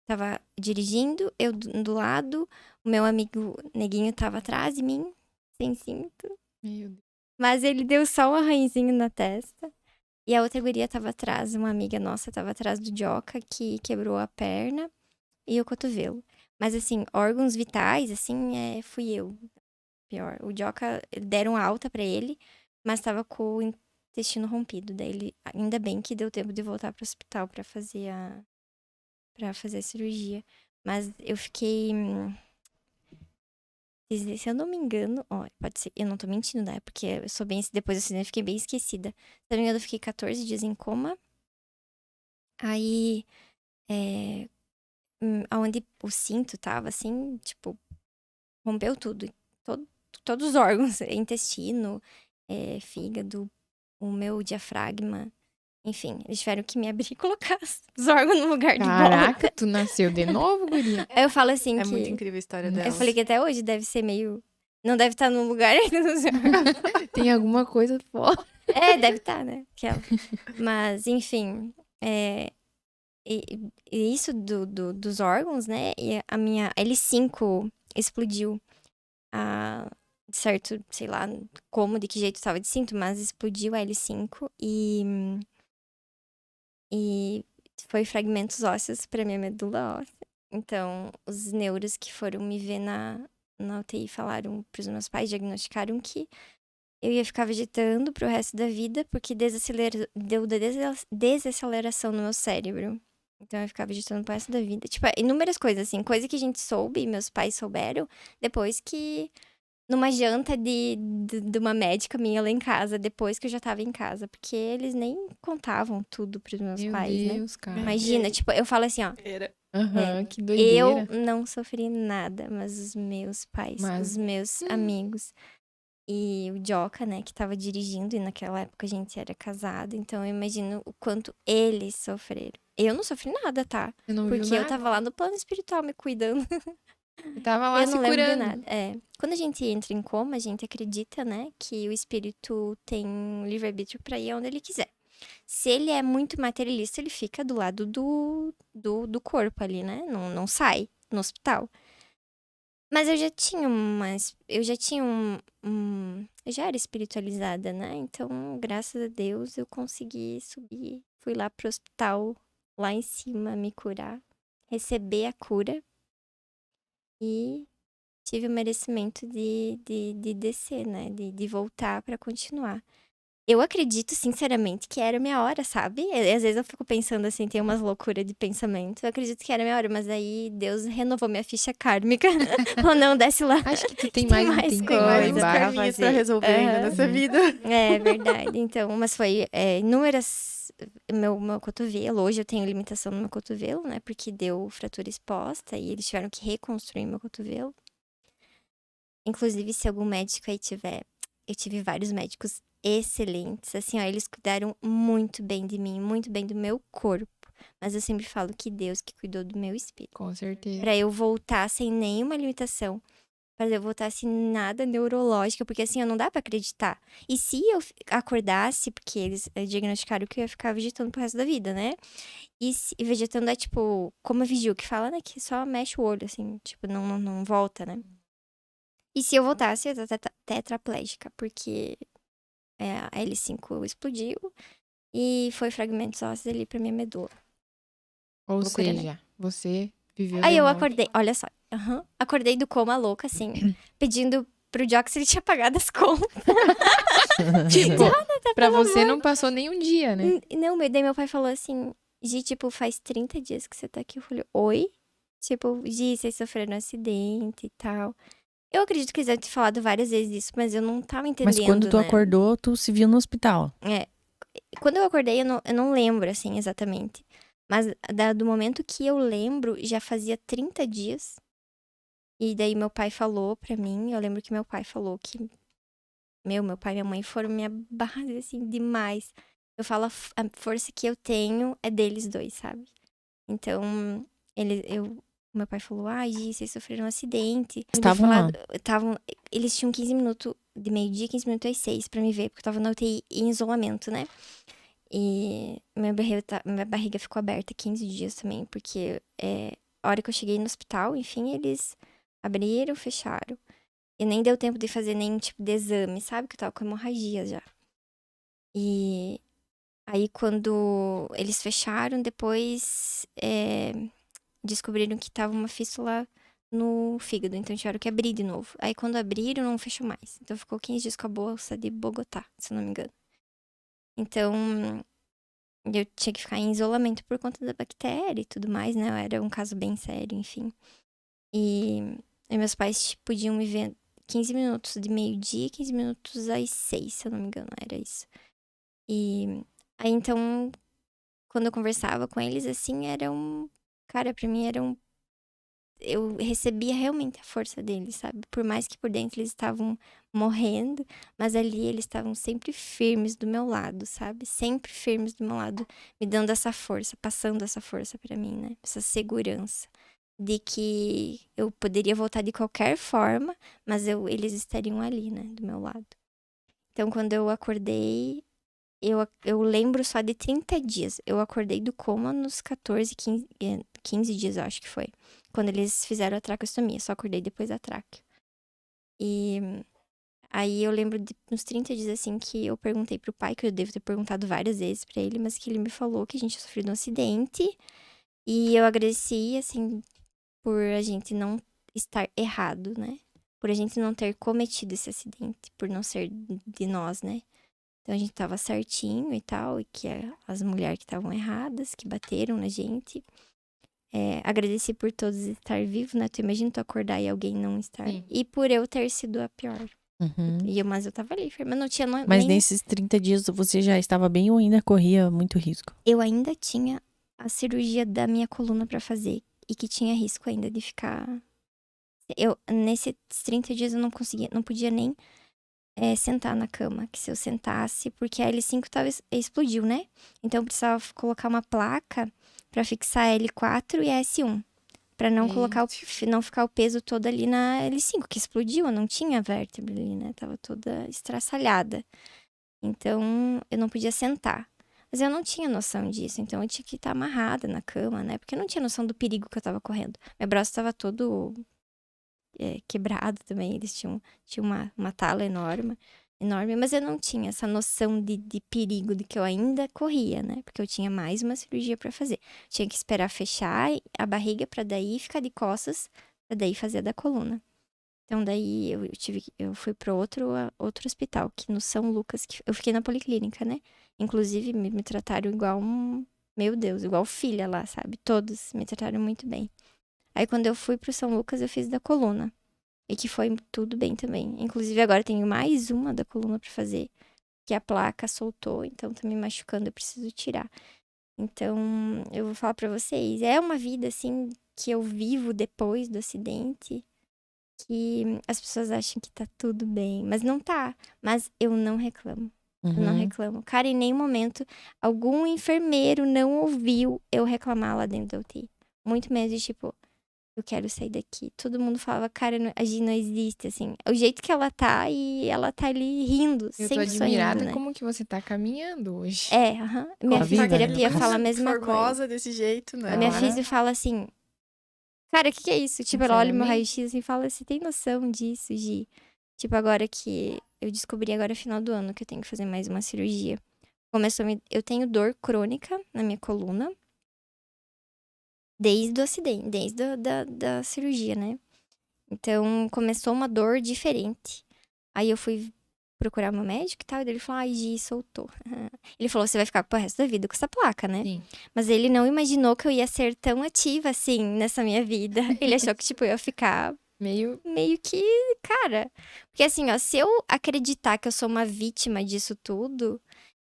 tava dirigindo, eu do lado, o meu amigo neguinho tava atrás de mim, sem cinto. Meu Deus. Mas ele deu só um arranhãozinho na testa. E a outra guria tava atrás, uma amiga nossa tava atrás do Joca, que quebrou a perna e o cotovelo. Mas, assim, órgãos vitais, assim, fui eu. Pior. O Joca, deram alta pra ele, mas tava com o intestino rompido. Daí ainda bem que deu tempo de voltar pro hospital pra fazer a cirurgia. Mas eu fiquei. Se eu não me engano, ó, pode ser, eu não tô mentindo, né? Porque eu sou bem, depois do acidente eu fiquei bem esquecida. Se eu não me engano, eu fiquei 14 dias em coma. Aí, onde o cinto tava, assim, tipo, rompeu tudo. Todo, todos os órgãos, intestino, fígado, o meu diafragma. Enfim, eles tiveram que me abrir e colocar os órgãos no lugar de volta. Caraca, tu nasceu de novo, guria? Eu falo assim É que... muito incrível a história dela. Eu falei que até hoje deve ser meio... Não deve estar no lugar... Tem alguma coisa fora. Deve estar, né? Mas, enfim... E isso dos órgãos, né? E a minha L5 explodiu. Certo, sei lá como, de que jeito estava de cinto, mas explodiu a L5 e foi fragmentos ósseos para minha medula óssea. Então, os neuros que foram me ver na UTI falaram pros meus pais, diagnosticaram que eu ia ficar vegetando pro resto da vida, porque deu desaceleração no meu cérebro. Então, eu ia ficar vegetando pro resto da vida. Tipo, inúmeras coisas, assim. Coisa que a gente soube, e meus pais souberam, depois que... Numa janta de uma médica minha lá em casa, depois que eu já tava em casa. Porque eles nem contavam tudo pros meus Meu pais, né? Deus, cara. Imagina, tipo, eu falo assim, ó. Aham, que Eu doideira. não sofri nada, mas os meus pais, Mas- os meus amigos. E o Joca, né, que tava dirigindo, e naquela época a gente era casado, então eu imagino o quanto eles sofreram. Eu não sofri nada, tá? Eu não vi Porque eu nada. tava lá no plano espiritual me cuidando. Eu tava lá Eu se não lembro de curando. nada. Quando a gente entra em coma, a gente acredita, né, que o espírito tem livre-arbítrio pra ir onde ele quiser. Se ele é muito materialista, ele fica do lado do corpo ali, né? Não sai no hospital. Mas eu já tinha eu já era espiritualizada, né? Então, graças a Deus, eu consegui subir. Fui lá pro hospital, lá em cima, me curar. Receber a cura. E tive o merecimento de descer, né? De voltar pra continuar. Eu acredito, sinceramente, que era minha hora, sabe? Às vezes eu fico pensando assim, tem umas loucuras de pensamento. Eu acredito que era minha hora, mas aí Deus renovou minha ficha kármica. Falou, não, desce lá. Acho que tu tem Tem mais um mais tempinho Tem lá mais uns coisa embaixo. carminhos pra fazer. resolver ainda Aham. nessa vida. É verdade. Então, mas foi inúmeras. Meu cotovelo, hoje eu tenho limitação no meu cotovelo, né? Porque deu fratura exposta e eles tiveram que reconstruir meu cotovelo. Inclusive, se algum médico aí tiver. Eu tive vários médicos excelentes. Assim, ó, eles cuidaram muito bem de mim, muito bem do meu corpo. Mas eu sempre falo que Deus que cuidou do meu espírito. Com certeza. Pra eu voltar sem nenhuma limitação. Pra eu voltar sem nada neurológica. Porque assim, não dá pra acreditar. E se eu acordasse, porque eles diagnosticaram que eu ia ficar vegetando pro resto da vida, né? E vegetando é tipo, como a Vigil, que fala, né? Que só mexe o olho, assim. Tipo, não volta, né? E se eu voltasse, eu ia estar tetraplégica. Porque a L5 explodiu. E foi fragmentos ósseos ali pra minha medula. Ou Loucura, né? seja, você viveu Aí de eu novo. acordei, olha só. Acordei do coma louca, assim, pedindo pro Jock se ele tinha pagado as contas. Tipo, pra pelo você não passou nem um dia, né? Não, daí meu pai falou assim, Gi, tipo, faz 30 dias que você tá aqui. Eu falei, oi? Tipo, Gi, vocês sofreram um acidente e tal. Eu acredito que eles devem ter falado várias vezes isso, mas eu não tava entendendo, Mas quando tu né? acordou, tu se viu no hospital. Quando eu acordei, eu não lembro, assim, exatamente. Mas do momento que eu lembro, já fazia 30 dias. E daí meu pai falou pra mim, eu lembro que meu pai falou que meu pai e minha mãe foram minha base, assim, demais. Eu falo, a força que eu tenho é deles dois, sabe? Então, meu pai falou, Gi, vocês sofreram um acidente. Estavam lá. Eles tinham 15 minutos, de meio-dia, 15 minutos às 6 pra me ver, porque eu tava na UTI em isolamento, né? E minha barriga ficou aberta 15 dias também, porque a hora que eu cheguei no hospital, enfim, eles abriram, fecharam. E nem deu tempo de fazer nenhum tipo de exame, sabe? Que eu tava com hemorragia já. E aí, quando eles fecharam, depois descobriram que tava uma fístula no fígado. Então, tiveram que abrir de novo. Aí, quando abriram, não fechou mais. Então, ficou 15 dias com a bolsa de Bogotá, se eu não me engano. Então, eu tinha que ficar em isolamento por conta da bactéria e tudo mais, né? Era um caso bem sério, enfim. E meus pais podiam me ver 15 minutos de meio-dia, 15 minutos às 6, se eu não me engano, era isso. E aí, então, quando eu conversava com eles, assim, cara, pra mim eu recebia realmente a força deles, sabe? Por mais que por dentro eles estavam morrendo, mas ali eles estavam sempre firmes do meu lado, sabe? Sempre firmes do meu lado, me dando essa força, passando essa força pra mim, né? Essa segurança de que eu poderia voltar de qualquer forma, mas eles estariam ali, né? Do meu lado. Então, quando eu acordei, eu lembro só de 30 dias. Eu acordei do coma nos 15 dias, eu acho que foi. Quando eles fizeram a traqueostomia. Só acordei depois da traque. E aí eu lembro de uns 30 dias, assim, que eu perguntei pro pai, que eu devo ter perguntado várias vezes pra ele, mas que ele me falou que a gente tinha sofrido um acidente. E eu agradeci, assim, por a gente não estar errado, né? Por a gente não ter cometido esse acidente, por não ser de nós, né? Então a gente tava certinho e tal, e que as mulheres que estavam erradas, que bateram na gente. Agradeci por todos estar vivos, né? Tu imagina tu acordar e alguém não estar. Sim. E por eu ter sido a pior. Uhum. Mas eu tava ali, mas não tinha Mas nem... nesses 30 dias você já estava bem ou ainda corria muito risco? Eu ainda tinha a cirurgia da minha coluna pra fazer. E que tinha risco ainda de ficar... Nesses 30 dias eu não podia nem sentar na cama. Que se eu sentasse, porque a L5 explodiu, né? Então eu precisava colocar uma placa pra fixar a L4 e a S1. Pra não Gente. não ficar o peso todo ali na L5, que explodiu, eu não tinha vértebra ali, né? Tava toda estraçalhada. Então, eu não podia sentar. Mas eu não tinha noção disso, então eu tinha que estar amarrada na cama, né? Porque eu não tinha noção do perigo que eu tava correndo. Meu braço tava todo quebrado também, eles tinham uma tala enorme, mas eu não tinha essa noção de perigo de que eu ainda corria, né? Porque eu tinha mais uma cirurgia pra fazer. Tinha que esperar fechar a barriga pra daí ficar de costas, pra daí fazer a da coluna. Então daí eu fui para outro hospital, que no São Lucas, que eu fiquei na policlínica, né? Inclusive me trataram igual meu Deus, igual filha lá, sabe? Todos me trataram muito bem. Aí quando eu fui pro São Lucas, eu fiz da coluna. E que foi tudo bem também. Inclusive agora eu tenho mais uma da coluna pra fazer, que a placa soltou, então tá me machucando, eu preciso tirar. Então, eu vou falar pra vocês, é uma vida assim que eu vivo depois do acidente, que as pessoas acham que tá tudo bem, mas não tá. Mas eu não reclamo. Eu não Uhum. reclamo. Cara, em nenhum momento algum enfermeiro não ouviu eu reclamar lá dentro da UTI. Muito menos de tipo, eu quero sair daqui. Todo mundo falava, cara, a Gi não existe, assim. O jeito que ela tá e ela tá ali rindo, Eu tô sempre admirada sorrindo, né? como que você tá caminhando hoje. Aham. Minha Tá viva, fisioterapia né? fala a mesma coisa. Formosa desse jeito, né? A minha Agora- fisio fala assim, cara, o que é isso? Tipo, ela olha o meu Sinceramente? raio-x assim e fala, você tem noção disso, Gi? Tipo, agora que eu descobri agora final do ano que eu tenho que fazer mais uma cirurgia. Eu tenho dor crônica na minha coluna desde o acidente, desde da cirurgia, né? Então, começou uma dor diferente. Aí eu fui procurar meu médico e tal, e daí ele falou, ai, Gi, soltou. Ele falou, você vai ficar pro resto da vida com essa placa, né? Sim. Mas ele não imaginou que eu ia ser tão ativa assim nessa minha vida. Ele achou que, tipo, eu ia ficar Meio. meio que, cara. Porque assim, ó, se eu acreditar que eu sou uma vítima disso tudo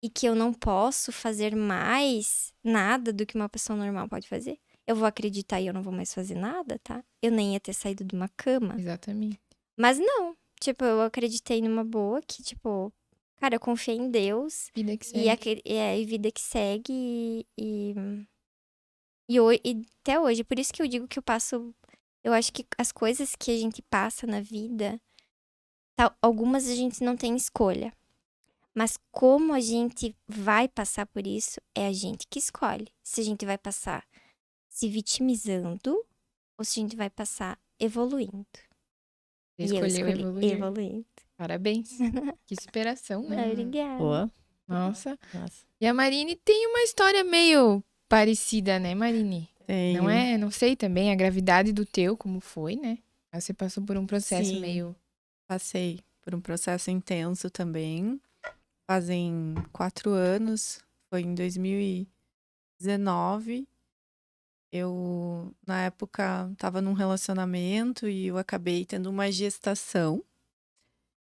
e que eu não posso fazer mais nada do que uma pessoa normal pode fazer, eu vou acreditar e eu não vou mais fazer nada, tá? Eu nem ia ter saído de uma cama. Exatamente. Mas não. Tipo, eu acreditei numa boa que, tipo, cara, eu confiei em Deus Vida que e, segue. e vida que segue e até hoje. Por isso que eu digo que eu passo. Eu acho que as coisas que a gente passa na vida, algumas a gente não tem escolha. Mas como a gente vai passar por isso, é a gente que escolhe. Se a gente vai passar se vitimizando ou se a gente vai passar evoluindo. Você E eu escolheu escolhi evoluir. evoluindo. Parabéns. Que superação, né? Obrigada. Boa. Nossa. Nossa. E a Marine tem uma história meio parecida, né, Marine? Tenho. Não é? Não sei também a gravidade do teu, como foi, né? Aí você passou por um processo Sim. meio. Passei por um processo intenso também. Fazem 4 anos. Foi em 2019. Eu, na época, estava num relacionamento e eu acabei tendo uma gestação.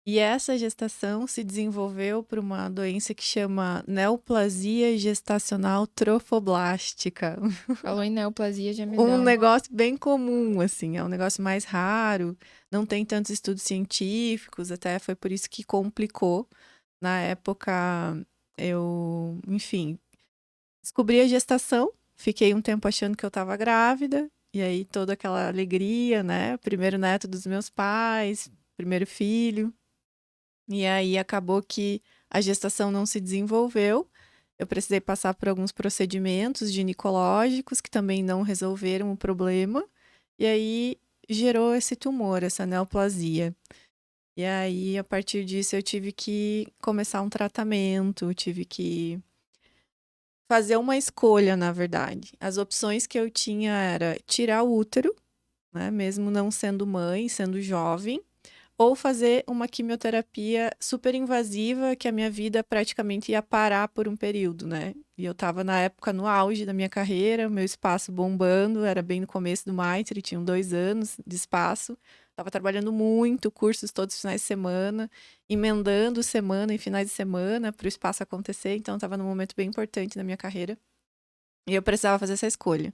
E essa gestação se desenvolveu por uma doença que chama neoplasia gestacional trofoblástica. Falou em neoplasia, já me dá. Um negócio bem comum, assim, é um negócio mais raro, não tem tantos estudos científicos, até foi por isso que complicou. Na época, eu, enfim, descobri a gestação, fiquei um tempo achando que eu estava grávida, e aí toda aquela alegria, né? Primeiro neto dos meus pais, primeiro filho. E aí acabou que a gestação não se desenvolveu. Eu precisei passar por alguns procedimentos ginecológicos que também não resolveram o problema. E aí gerou esse tumor, essa neoplasia. E aí, a partir disso, eu tive que começar um tratamento, tive que fazer uma escolha, na verdade. As opções que eu tinha era tirar o útero, né, mesmo não sendo mãe, sendo jovem, ou fazer uma quimioterapia super invasiva que a minha vida praticamente ia parar por um período, né? E eu tava na época no auge da minha carreira, meu espaço bombando, era bem no começo do Maitre, tinham 2 anos de espaço. Tava trabalhando muito, cursos todos os finais de semana, emendando semana e finais de semana para o espaço acontecer, então tava num momento bem importante na minha carreira. E eu precisava fazer essa escolha.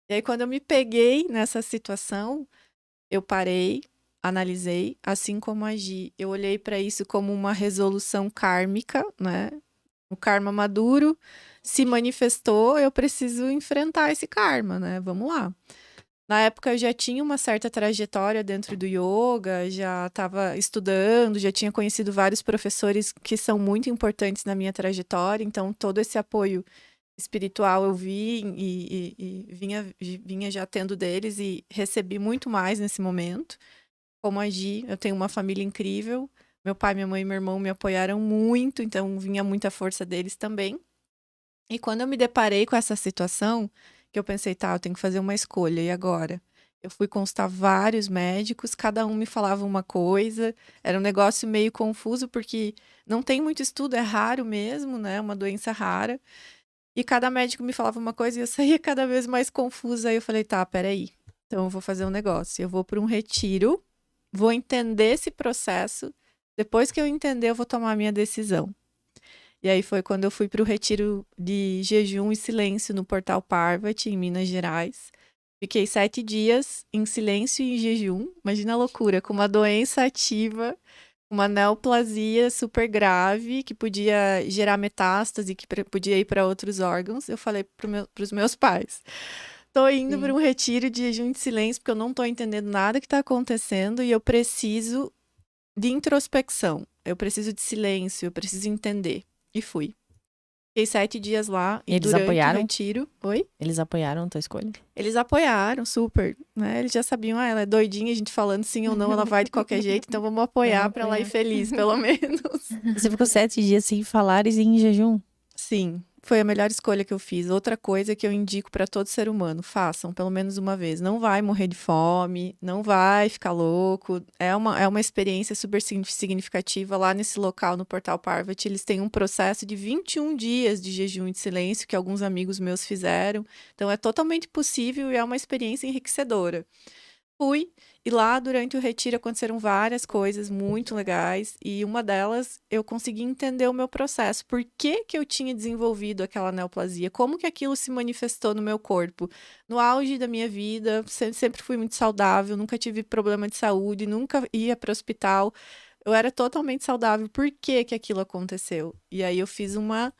E aí quando eu me peguei nessa situação, eu parei, analisei, assim como agi. Eu olhei para isso como uma resolução kármica, né? O karma maduro se manifestou, eu preciso enfrentar esse karma, né? Vamos lá. Na época eu já tinha uma certa trajetória dentro do yoga, já estava estudando, já tinha conhecido vários professores que são muito importantes na minha trajetória, então todo esse apoio espiritual eu vi e vinha já tendo deles e recebi muito mais nesse momento. Como agir, eu tenho uma família incrível, meu pai, minha mãe e meu irmão me apoiaram muito, então vinha muita força deles também. E quando eu me deparei com essa situação, que eu pensei, tá, eu tenho que fazer uma escolha, e agora? Eu fui consultar vários médicos, cada um me falava uma coisa, era um negócio meio confuso, porque não tem muito estudo, é raro mesmo, né? Uma doença rara. E cada médico me falava uma coisa e eu saía cada vez mais confusa. Aí eu falei, tá, peraí. Então eu vou fazer um negócio. Eu vou para um retiro, vou entender esse processo. Depois que eu entender, eu vou tomar a minha decisão. E aí foi quando eu fui para o retiro de jejum e silêncio no Portal Parvati, em Minas Gerais. Fiquei 7 dias em silêncio e em jejum. Imagina a loucura, com uma doença ativa, uma neoplasia super grave, que podia gerar metástase, que podia ir para outros órgãos. Eu falei para os meus pais, tô indo para um retiro de jejum e de silêncio, porque eu não tô entendendo nada que tá acontecendo e eu preciso de introspecção. Eu preciso de silêncio, eu preciso entender. E fui. Fiquei 7 dias lá e Eles durante apoiaram? o retiro... Oi? Eles apoiaram a tua escolha? Eles apoiaram, super, né? Eles já sabiam, ela é doidinha, a gente falando sim ou não, ela vai de qualquer jeito, então vamos apoiar para ela ir feliz, pelo menos. Você ficou 7 dias sem falar e em jejum? Sim, foi a melhor escolha que eu fiz. Outra coisa que eu indico para todo ser humano, façam pelo menos uma vez. Não vai morrer de fome, não vai ficar louco. É uma experiência super significativa. Lá nesse local, no Portal Parvati, eles têm um processo de 21 dias de jejum e de silêncio que alguns amigos meus fizeram. Então é totalmente possível e é uma experiência enriquecedora. Fui, e lá durante o retiro aconteceram várias coisas muito legais, e uma delas eu consegui entender o meu processo. Por que que eu tinha desenvolvido aquela neoplasia? Como que aquilo se manifestou no meu corpo? No auge da minha vida, sempre fui muito saudável, nunca tive problema de saúde, nunca ia para o hospital. Eu era totalmente saudável. Por que que aquilo aconteceu? E aí eu fiz uma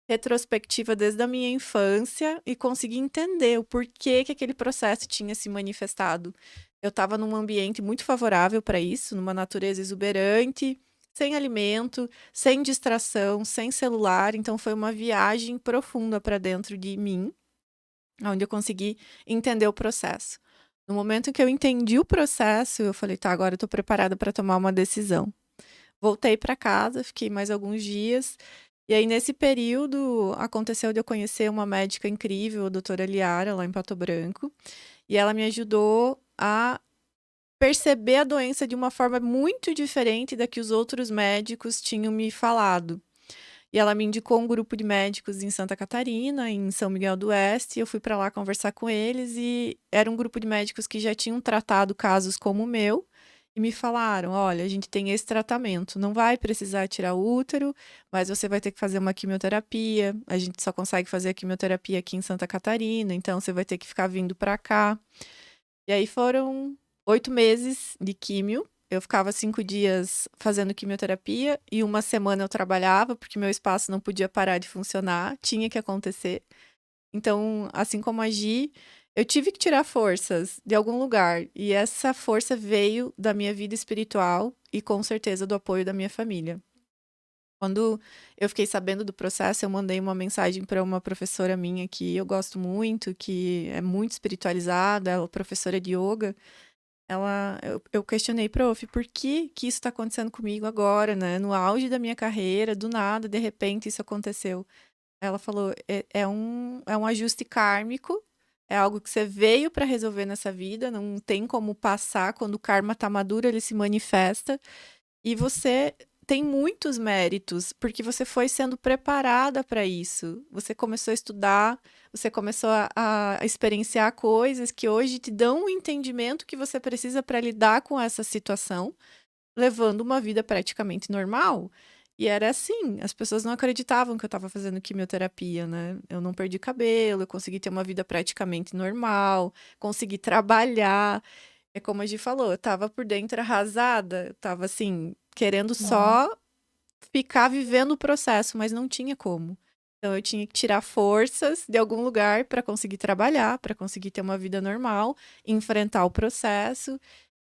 retrospectiva desde a minha infância e consegui entender o porquê que aquele processo tinha se manifestado. Eu estava num ambiente muito favorável para isso, numa natureza exuberante, sem alimento, sem distração, sem celular. Então foi uma viagem profunda para dentro de mim, onde eu consegui entender o processo. No momento em que eu entendi o processo, eu falei, tá, agora eu estou preparada para tomar uma decisão. Voltei para casa, fiquei mais alguns dias. E aí, nesse período, aconteceu de eu conhecer uma médica incrível, a doutora Liara, lá em Pato Branco. E ela me ajudou a perceber a doença de uma forma muito diferente da que os outros médicos tinham me falado. E ela me indicou um grupo de médicos em Santa Catarina, em São Miguel do Oeste, e eu fui para lá conversar com eles, e era um grupo de médicos que já tinham tratado casos como o meu, e me falaram, olha, a gente tem esse tratamento, não vai precisar tirar o útero, mas você vai ter que fazer uma quimioterapia, a gente só consegue fazer a quimioterapia aqui em Santa Catarina, então você vai ter que ficar vindo para cá. E aí foram 8 meses de químio. Eu ficava 5 dias fazendo quimioterapia e uma semana eu trabalhava, porque meu espaço não podia parar de funcionar, tinha que acontecer. Então, assim como agi, eu tive que tirar forças de algum lugar. E essa força veio da minha vida espiritual e com certeza do apoio da minha família. Quando eu fiquei sabendo do processo, eu mandei uma mensagem para uma professora minha que eu gosto muito, que é muito espiritualizada, ela é professora de yoga. Eu questionei, prof, por que que isso está acontecendo comigo agora, né? No auge da minha carreira, do nada, de repente isso aconteceu. Ela falou, é um ajuste kármico, é algo que você veio para resolver nessa vida, não tem como passar, quando o karma está maduro, ele se manifesta, e você tem muitos méritos, porque você foi sendo preparada para isso. Você começou a estudar, você começou a experienciar coisas que hoje te dão o entendimento que você precisa para lidar com essa situação, levando uma vida praticamente normal. E era assim, as pessoas não acreditavam que eu estava fazendo quimioterapia, né? Eu não perdi cabelo, eu consegui ter uma vida praticamente normal, consegui trabalhar. É como a Gi falou, eu tava por dentro arrasada, eu tava assim, querendo só ficar vivendo o processo, mas não tinha como. Então eu tinha que tirar forças de algum lugar para conseguir trabalhar, para conseguir ter uma vida normal, enfrentar o processo,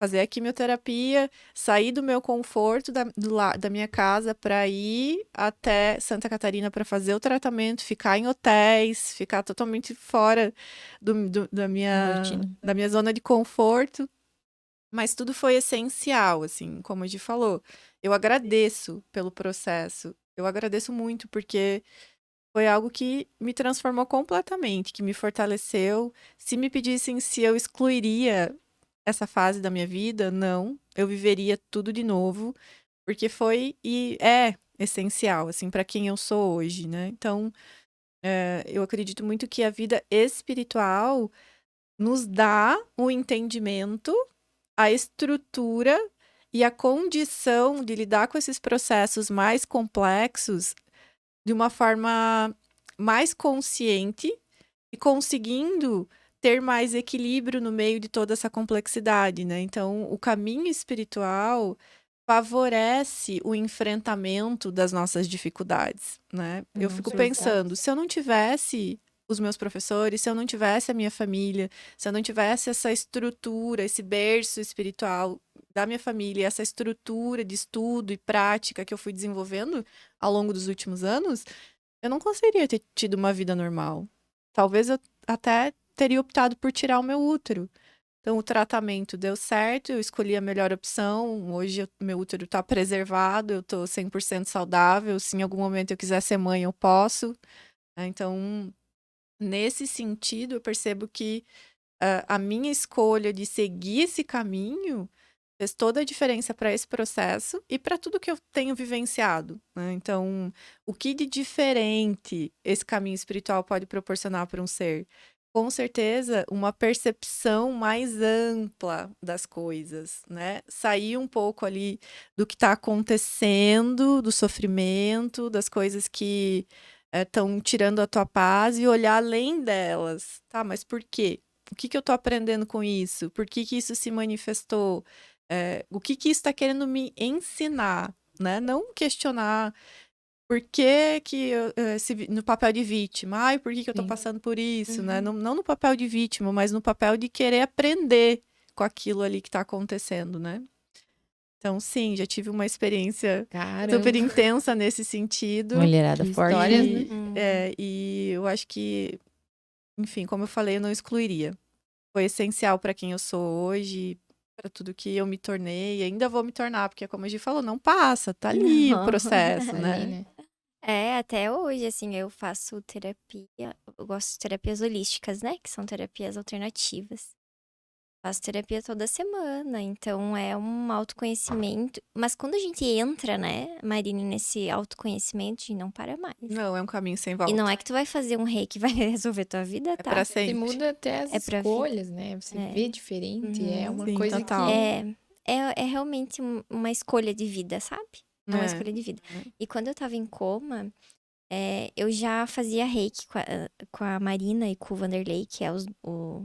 fazer a quimioterapia, sair do meu conforto da minha casa para ir até Santa Catarina para fazer o tratamento, ficar em hotéis, ficar totalmente fora Rotina. da minha zona de conforto. Mas tudo foi essencial, assim, como a Gi falou. Eu agradeço pelo processo. Eu agradeço muito, porque foi algo que me transformou completamente, que me fortaleceu. Se me pedissem se eu excluiria essa fase da minha vida, não. Eu viveria tudo de novo, porque foi e é essencial, assim, para quem eu sou hoje, né? Então, eu acredito muito que a vida espiritual nos dá o entendimento, a estrutura e a condição de lidar com esses processos mais complexos de uma forma mais consciente e conseguindo ter mais equilíbrio no meio de toda essa complexidade, né? Então, o caminho espiritual favorece o enfrentamento das nossas dificuldades, né? Eu fico certeza. pensando, se eu não tivesse os meus professores, se eu não tivesse a minha família, se eu não tivesse essa estrutura, esse berço espiritual da minha família, essa estrutura de estudo e prática que eu fui desenvolvendo ao longo dos últimos anos, eu não conseguiria ter tido uma vida normal. Talvez eu até teria optado por tirar o meu útero. Então, o tratamento deu certo, eu escolhi a melhor opção. Hoje, meu útero está preservado, eu estou 100% saudável. Se em algum momento eu quiser ser mãe, eu posso, né? Então, nesse sentido, eu percebo que a minha escolha de seguir esse caminho fez toda a diferença para esse processo e para tudo que eu tenho vivenciado, né? Então, o que de diferente esse caminho espiritual pode proporcionar para um ser? Com certeza, uma percepção mais ampla das coisas, né? Sair um pouco ali do que está acontecendo, do sofrimento, das coisas que estão tirando a tua paz e olhar além delas, tá? Mas por quê? O que que eu tô aprendendo com isso? Por que que isso se manifestou? O que que isso está querendo me ensinar, né? Não questionar por que que no papel de vítima, ai, por que que eu tô Sim. passando por isso, né? Uhum. Não no papel de vítima, mas no papel de querer aprender com aquilo ali que tá acontecendo, né? Então, sim, já tive uma experiência Caramba. super intensa nesse sentido. Mulherada Que forte. histórias, E, né? Uhum. e eu acho que, enfim, como eu falei, eu não excluiria. Foi essencial para quem eu sou hoje, para tudo que eu me tornei, e ainda vou me tornar, porque como a gente falou, não passa, tá ali o Não. processo, Ali, né? né? Até hoje, assim, eu faço terapia. Eu gosto de terapias holísticas, né? Que são terapias alternativas. Faço terapia toda semana, então é um autoconhecimento. Mas quando a gente entra, né, Marine, nesse autoconhecimento, a gente não para mais. Não, é um caminho sem E volta. não é que tu vai fazer um reiki que vai resolver tua vida, É tá? para Você sempre. muda até as É pra vida. escolhas, né? Você É. vê diferente. É Uhum. uma Sim, coisa total. que... É realmente uma escolha de vida, sabe? É uma É. escolha de vida. É. E quando eu tava em coma, eu já fazia reiki com a Marina e com o Vanderlei, que é o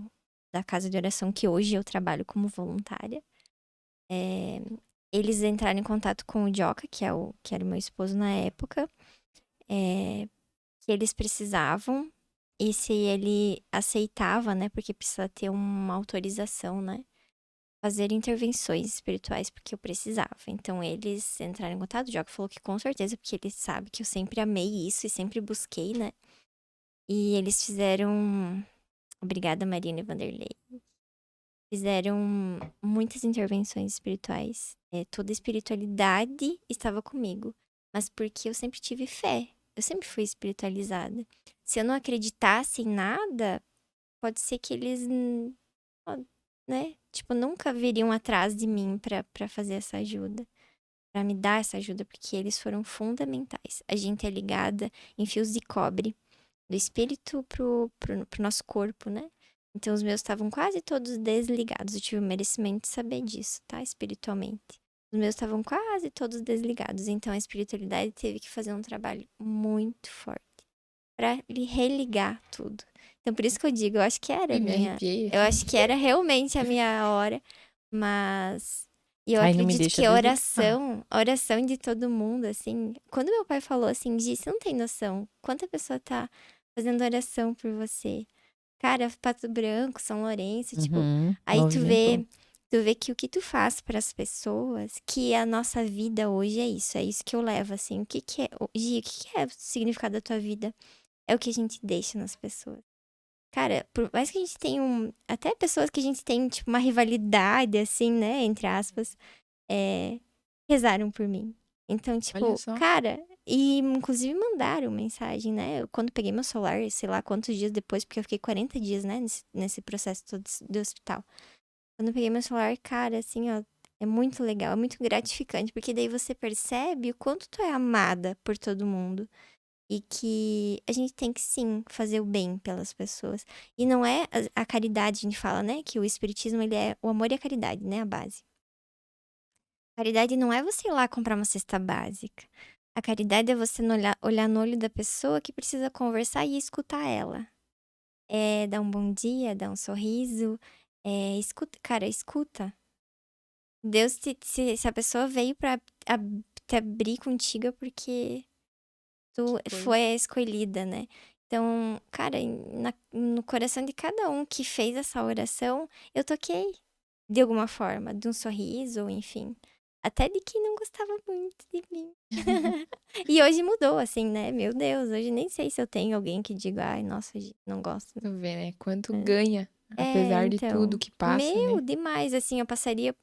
da casa de oração que hoje eu trabalho como voluntária. Eles entraram em contato com o Joca, que era o meu esposo na época, que eles precisavam, e se ele aceitava, né, porque precisa ter uma autorização, né, fazer intervenções espirituais, porque eu precisava. Então, eles entraram em contato, o Joca falou que com certeza, porque ele sabe que eu sempre amei isso e sempre busquei, né, e eles fizeram... Obrigada, Marina e Vanderlei. Fizeram muitas intervenções espirituais. Toda a espiritualidade estava comigo. Mas porque eu sempre tive fé. Eu sempre fui espiritualizada. Se eu não acreditasse em nada, pode ser que eles, né? Tipo, nunca viriam atrás de mim pra fazer essa ajuda. Pra me dar essa ajuda, porque eles foram fundamentais. A gente é ligada em fios de cobre. Do espírito pro nosso corpo, né? Então, os meus estavam quase todos desligados. Eu tive o merecimento de saber disso, tá? Espiritualmente. Os meus estavam quase todos desligados. Então, a espiritualidade teve que fazer um trabalho muito forte pra lhe religar tudo. Então, por isso que eu digo, eu acho que era a Me minha... arrepiei. Eu acho que era realmente a minha hora. Mas E eu Ai, não me acredito deixa que desanimar. a oração de todo mundo, assim, quando meu pai falou assim, Gi, você não tem noção quanta pessoa tá fazendo oração por você. Cara, Pato Branco, São Lourenço, tipo, Uhum, aí movimentou. tu vê que o que tu faz para as pessoas, que a nossa vida hoje é isso que eu levo, assim, o que que é, Gi, o que que é o significado da tua vida? É o que a gente deixa nas pessoas. Cara, por mais que a gente tenha até pessoas que a gente tem, tipo, uma rivalidade, assim, né, entre aspas, é, rezaram por mim. Então, Olha tipo, só. cara, e inclusive mandaram mensagem, né? Eu, quando peguei meu celular, sei lá quantos dias depois, porque eu fiquei 40 dias, né, nesse processo todo do hospital. Quando eu peguei meu celular, cara, assim, ó, é muito legal, é muito gratificante, porque daí você percebe o quanto tu é amada por todo mundo. E que a gente tem que sim fazer o bem pelas pessoas. E não é a caridade, a gente fala, né? Que o espiritismo, ele é o amor e a caridade, né? A base. Caridade não é você ir lá comprar uma cesta básica. A caridade é você olhar no olho da pessoa que precisa conversar e escutar ela. É dar um bom dia, dar um sorriso. É, escuta, cara, escuta. Deus, se a pessoa veio pra te abrir contigo é porque tu foi a escolhida, né? Então, cara, no coração de cada um que fez essa oração, eu toquei de alguma forma, de um sorriso, enfim. Até de quem não gostava muito de mim. E hoje mudou, assim, né? Meu Deus, hoje nem sei se eu tenho alguém que diga, ai, nossa, não gosto. Tu vê, né? Quanto ganha, É, apesar de tudo então. que passa, Meu, né? demais, assim, eu passaria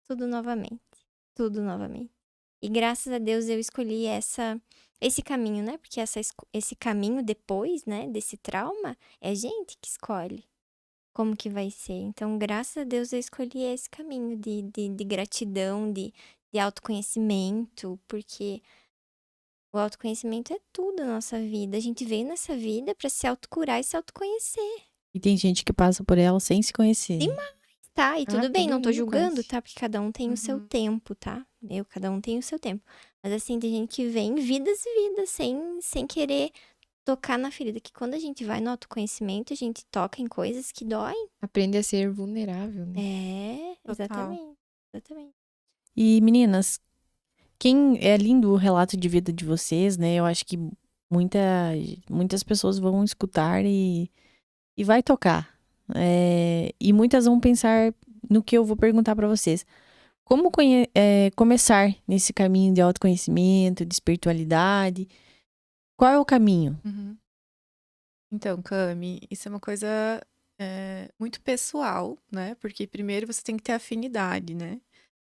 tudo novamente. Tudo novamente. E graças a Deus eu escolhi esse caminho, né? Porque esse caminho depois, né, desse trauma, é a gente que escolhe como que vai ser. Então, graças a Deus eu escolhi esse caminho de gratidão, de autoconhecimento, porque o autoconhecimento é tudo na nossa vida. A gente veio nessa vida pra se autocurar e se autoconhecer. E tem gente que passa por ela sem se conhecer. Tá, e Ah, tudo bem, todo não tô mundo julgando, conhece. tá? Porque cada um tem o seu Uhum. tempo, tá? Cada um tem o seu tempo. Mas assim, tem gente que vem vidas e vidas sem querer tocar na ferida. Que quando a gente vai no autoconhecimento, a gente toca em coisas que doem. Aprende a ser vulnerável, né? É, Total. exatamente. Exatamente. E meninas, quem é lindo o relato de vida de vocês, né? Eu acho que muita, muitas pessoas vão escutar e vai tocar. E muitas vão pensar no que eu vou perguntar pra vocês. Como começar nesse caminho de autoconhecimento, de espiritualidade? Qual é o caminho? Uhum. Então, Cami, isso é uma coisa muito pessoal, né? Porque primeiro você tem que ter afinidade, né?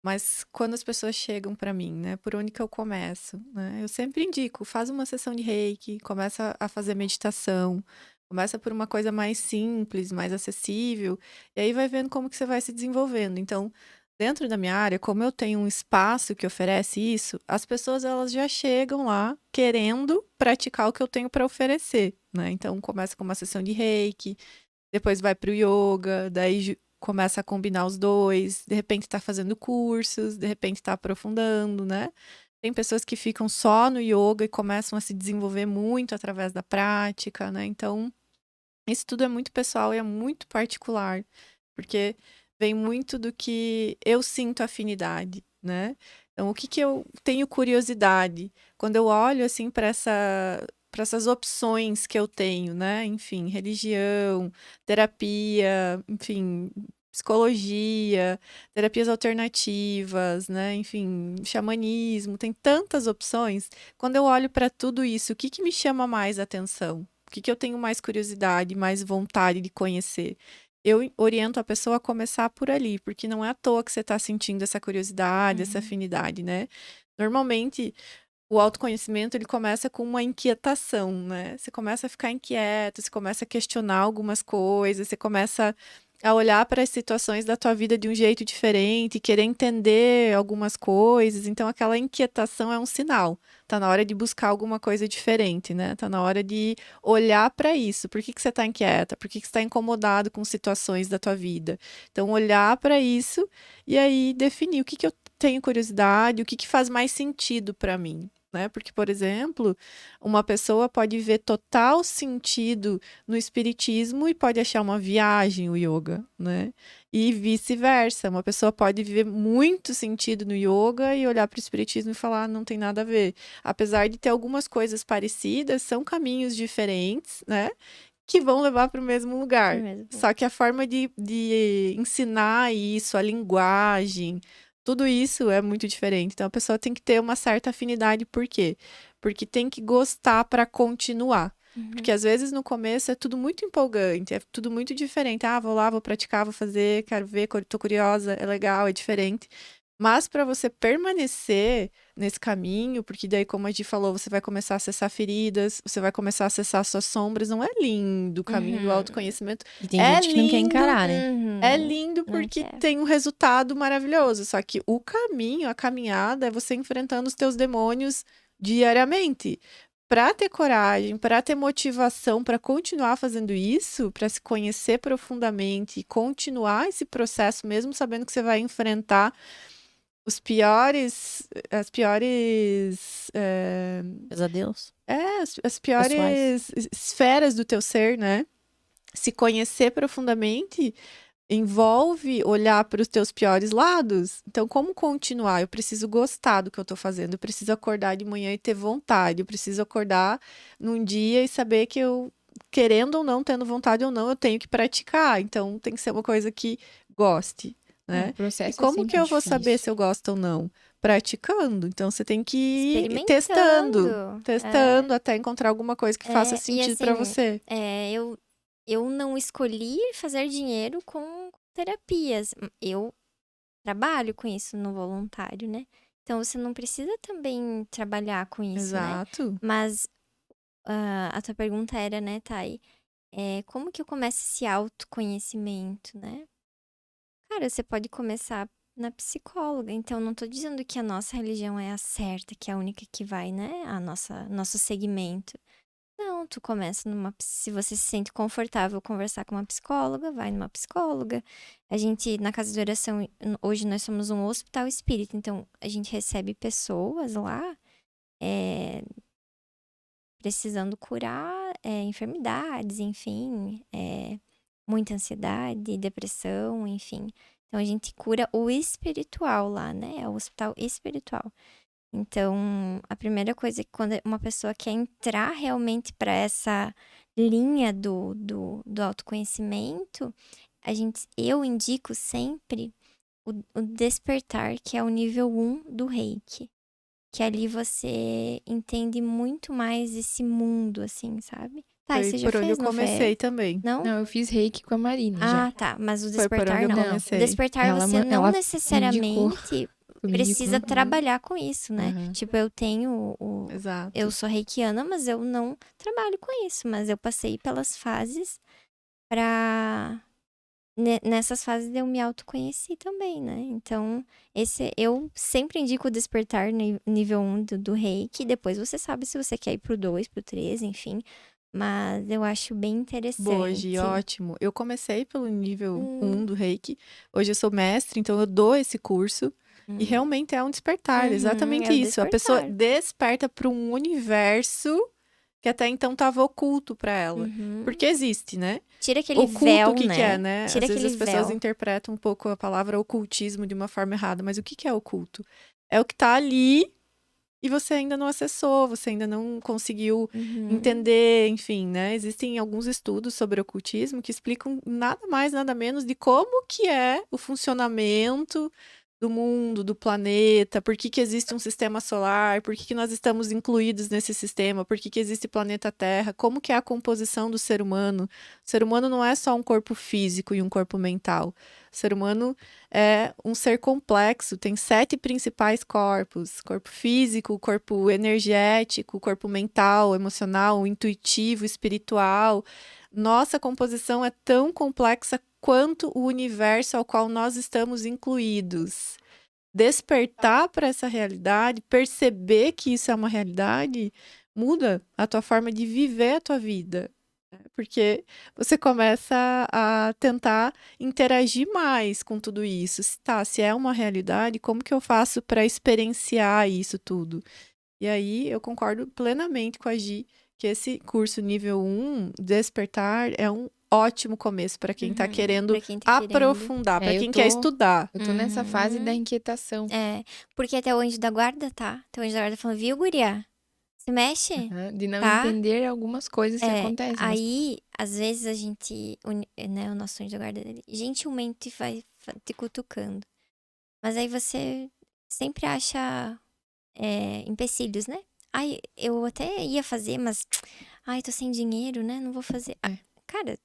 Mas quando as pessoas chegam pra mim, né? Por onde que eu começo, né? Eu sempre indico, faz uma sessão de Reiki, começa a fazer meditação, começa por uma coisa mais simples, mais acessível, e aí vai vendo como que você vai se desenvolvendo. Então, dentro da minha área, como eu tenho um espaço que oferece isso, as pessoas elas já chegam lá querendo praticar o que eu tenho para oferecer, né? Então, começa com uma sessão de Reiki, depois vai para o yoga, daí começa a combinar os dois, de repente está fazendo cursos, de repente está aprofundando, né? Tem pessoas que ficam só no yoga e começam a se desenvolver muito através da prática, né? Então, isso tudo é muito pessoal e é muito particular, porque vem muito do que eu sinto afinidade, né? Então, o que que eu tenho curiosidade? Quando eu olho, assim, para essas opções que eu tenho, né? Enfim, religião, terapia, enfim, psicologia, terapias alternativas, né? Enfim, xamanismo, tem tantas opções. Quando eu olho para tudo isso, o que que me chama mais atenção? O que que eu tenho mais curiosidade, mais vontade de conhecer? Eu oriento a pessoa a começar por ali, porque não é à toa que você está sentindo essa curiosidade, essa afinidade, né? Normalmente, o autoconhecimento, ele começa com uma inquietação, né? Você começa a ficar inquieto, você começa a questionar algumas coisas, você começa a olhar para as situações da tua vida de um jeito diferente, querer entender algumas coisas. Então, aquela inquietação é um sinal. Tá na hora de buscar alguma coisa diferente, né? Tá na hora de olhar para isso. Por que que você tá inquieta? Por que que você tá incomodado com situações da tua vida? Então, olhar para isso e aí definir o que que eu tenho curiosidade, o que que faz mais sentido para mim. né? Porque, por exemplo, uma pessoa pode ver total sentido no espiritismo e pode achar uma viagem o yoga, né? E vice-versa. Uma pessoa pode ver muito sentido no yoga e olhar para o espiritismo e falar, não tem nada a ver. Apesar de ter algumas coisas parecidas, são caminhos diferentes, né? Que vão levar para o mesmo lugar. Só que a forma de ensinar isso, a linguagem, tudo isso é muito diferente. Então a pessoa tem que ter uma certa afinidade. Por quê? Porque tem que gostar para continuar. Porque às vezes no começo é tudo muito empolgante, é tudo muito diferente. Ah, vou lá, vou praticar, vou fazer, quero ver, tô curiosa, é legal, é diferente. Mas para você permanecer nesse caminho, porque daí, como a gente falou, você vai começar a acessar feridas, você vai começar a acessar suas sombras. Não é lindo o caminho do autoconhecimento. E tem É gente que não quer lindo, encarar, né? É lindo porque tem um resultado maravilhoso. Só que o caminho, a caminhada, é você enfrentando os teus demônios diariamente. Para ter coragem, para ter motivação para continuar fazendo isso, para se conhecer profundamente e continuar esse processo, mesmo sabendo que você vai enfrentar as piores Pesadelos. as piores esferas do teu ser, né? Se conhecer profundamente envolve olhar para os teus piores lados. Então, como continuar? Eu preciso gostar do que eu tô fazendo. Eu preciso acordar de manhã e ter vontade. Eu preciso acordar num dia e saber que eu, querendo ou não, tendo vontade ou não, eu tenho que praticar. Então, tem que ser uma coisa que goste, né? O processo E como que eu vou saber se eu gosto ou não? Praticando. Então, você tem que ir testando até encontrar alguma coisa que faça sentido para você. Eu não escolhi fazer dinheiro com terapias. Eu trabalho com isso no voluntário, né? Então, você não precisa também trabalhar com isso, Exato. né? Mas a tua pergunta era, né, Thay? Como que eu começo esse autoconhecimento, né? Cara, você pode começar na psicóloga. Então, não tô dizendo que a nossa religião é a certa, que é a única que vai, né? Nosso segmento. Não, tu começa se você se sente confortável conversar com uma psicóloga, vai numa psicóloga. A gente, na Casa de Oração, hoje nós somos um hospital espírita, então a gente recebe pessoas lá precisando curar enfermidades, enfim, muita ansiedade, depressão, enfim. Então a gente cura o espiritual lá, né? É o hospital espiritual. Então, a primeira coisa é que quando uma pessoa quer entrar realmente para essa linha do autoconhecimento, eu indico sempre o despertar, que é o nível 1 do Reiki. Que ali você entende muito mais esse mundo, assim, sabe? Tá, Foi você já por onde eu fez, não comecei foi? também. Não? Não, eu fiz reiki com a Marina já. Tá. Mas o Foi por despertar onde eu não. comecei. O despertar você não ela necessariamente precisa trabalhar com isso, né? Uhum. Tipo, eu tenho Exato. eu sou reikiana, mas eu não trabalho com isso. Mas eu passei pelas fases pra... Nessas fases eu me autoconheci também, né? Então, eu sempre indico o despertar nível 1 do Reiki. Depois você sabe se você quer ir pro 2, pro 3, enfim. Mas eu acho bem interessante. Boa, Gi, ótimo. Eu comecei pelo nível 1 do Reiki. Hoje eu sou mestre, então eu dou esse curso. E realmente é um despertar, exatamente isso. A pessoa desperta para um universo que até então estava oculto para ela. Porque existe, né? Tira aquele Oculto, véu, o que é, né? Tira Às vezes as aquele pessoas véu. interpretam um pouco a palavra ocultismo de uma forma errada. Mas o que é oculto? É o que tá ali e você ainda não acessou, você ainda não conseguiu entender, enfim, né? Existem alguns estudos sobre ocultismo que explicam nada mais, nada menos de como que é o funcionamento do mundo, do planeta, por que existe um sistema solar, por que nós estamos incluídos nesse sistema, por que existe o planeta Terra, como que é a composição do ser humano. O ser humano não é só um corpo físico e um corpo mental. O ser humano é um ser complexo, tem 7 principais corpos: corpo físico, corpo energético, corpo mental, emocional, intuitivo, espiritual. Nossa composição é tão complexa quanto o universo ao qual nós estamos incluídos. Despertar para essa realidade, perceber que isso é uma realidade, muda a tua forma de viver a tua vida. Porque você começa a tentar interagir mais com tudo isso. Se é uma realidade, como que eu faço para experienciar isso tudo? E aí eu concordo plenamente com a Gi que esse curso nível 1, Despertar, é um ótimo começo para quem tá querendo Pra quem tá querendo. aprofundar, para eu quem quer estudar. Eu tô nessa fase da inquietação. É, porque até o anjo da guarda, tá? Até o anjo da guarda falando, viu, guria? Se mexe. De não Tá. entender algumas coisas que acontecem. mas- Aí, às vezes a gente, né, o nosso anjo da guarda dele, gentilmente vai te cutucando. Mas aí você sempre acha empecilhos, né? Ai, eu até ia fazer, mas ai, tô sem dinheiro, né? Não vou fazer. É. Cara,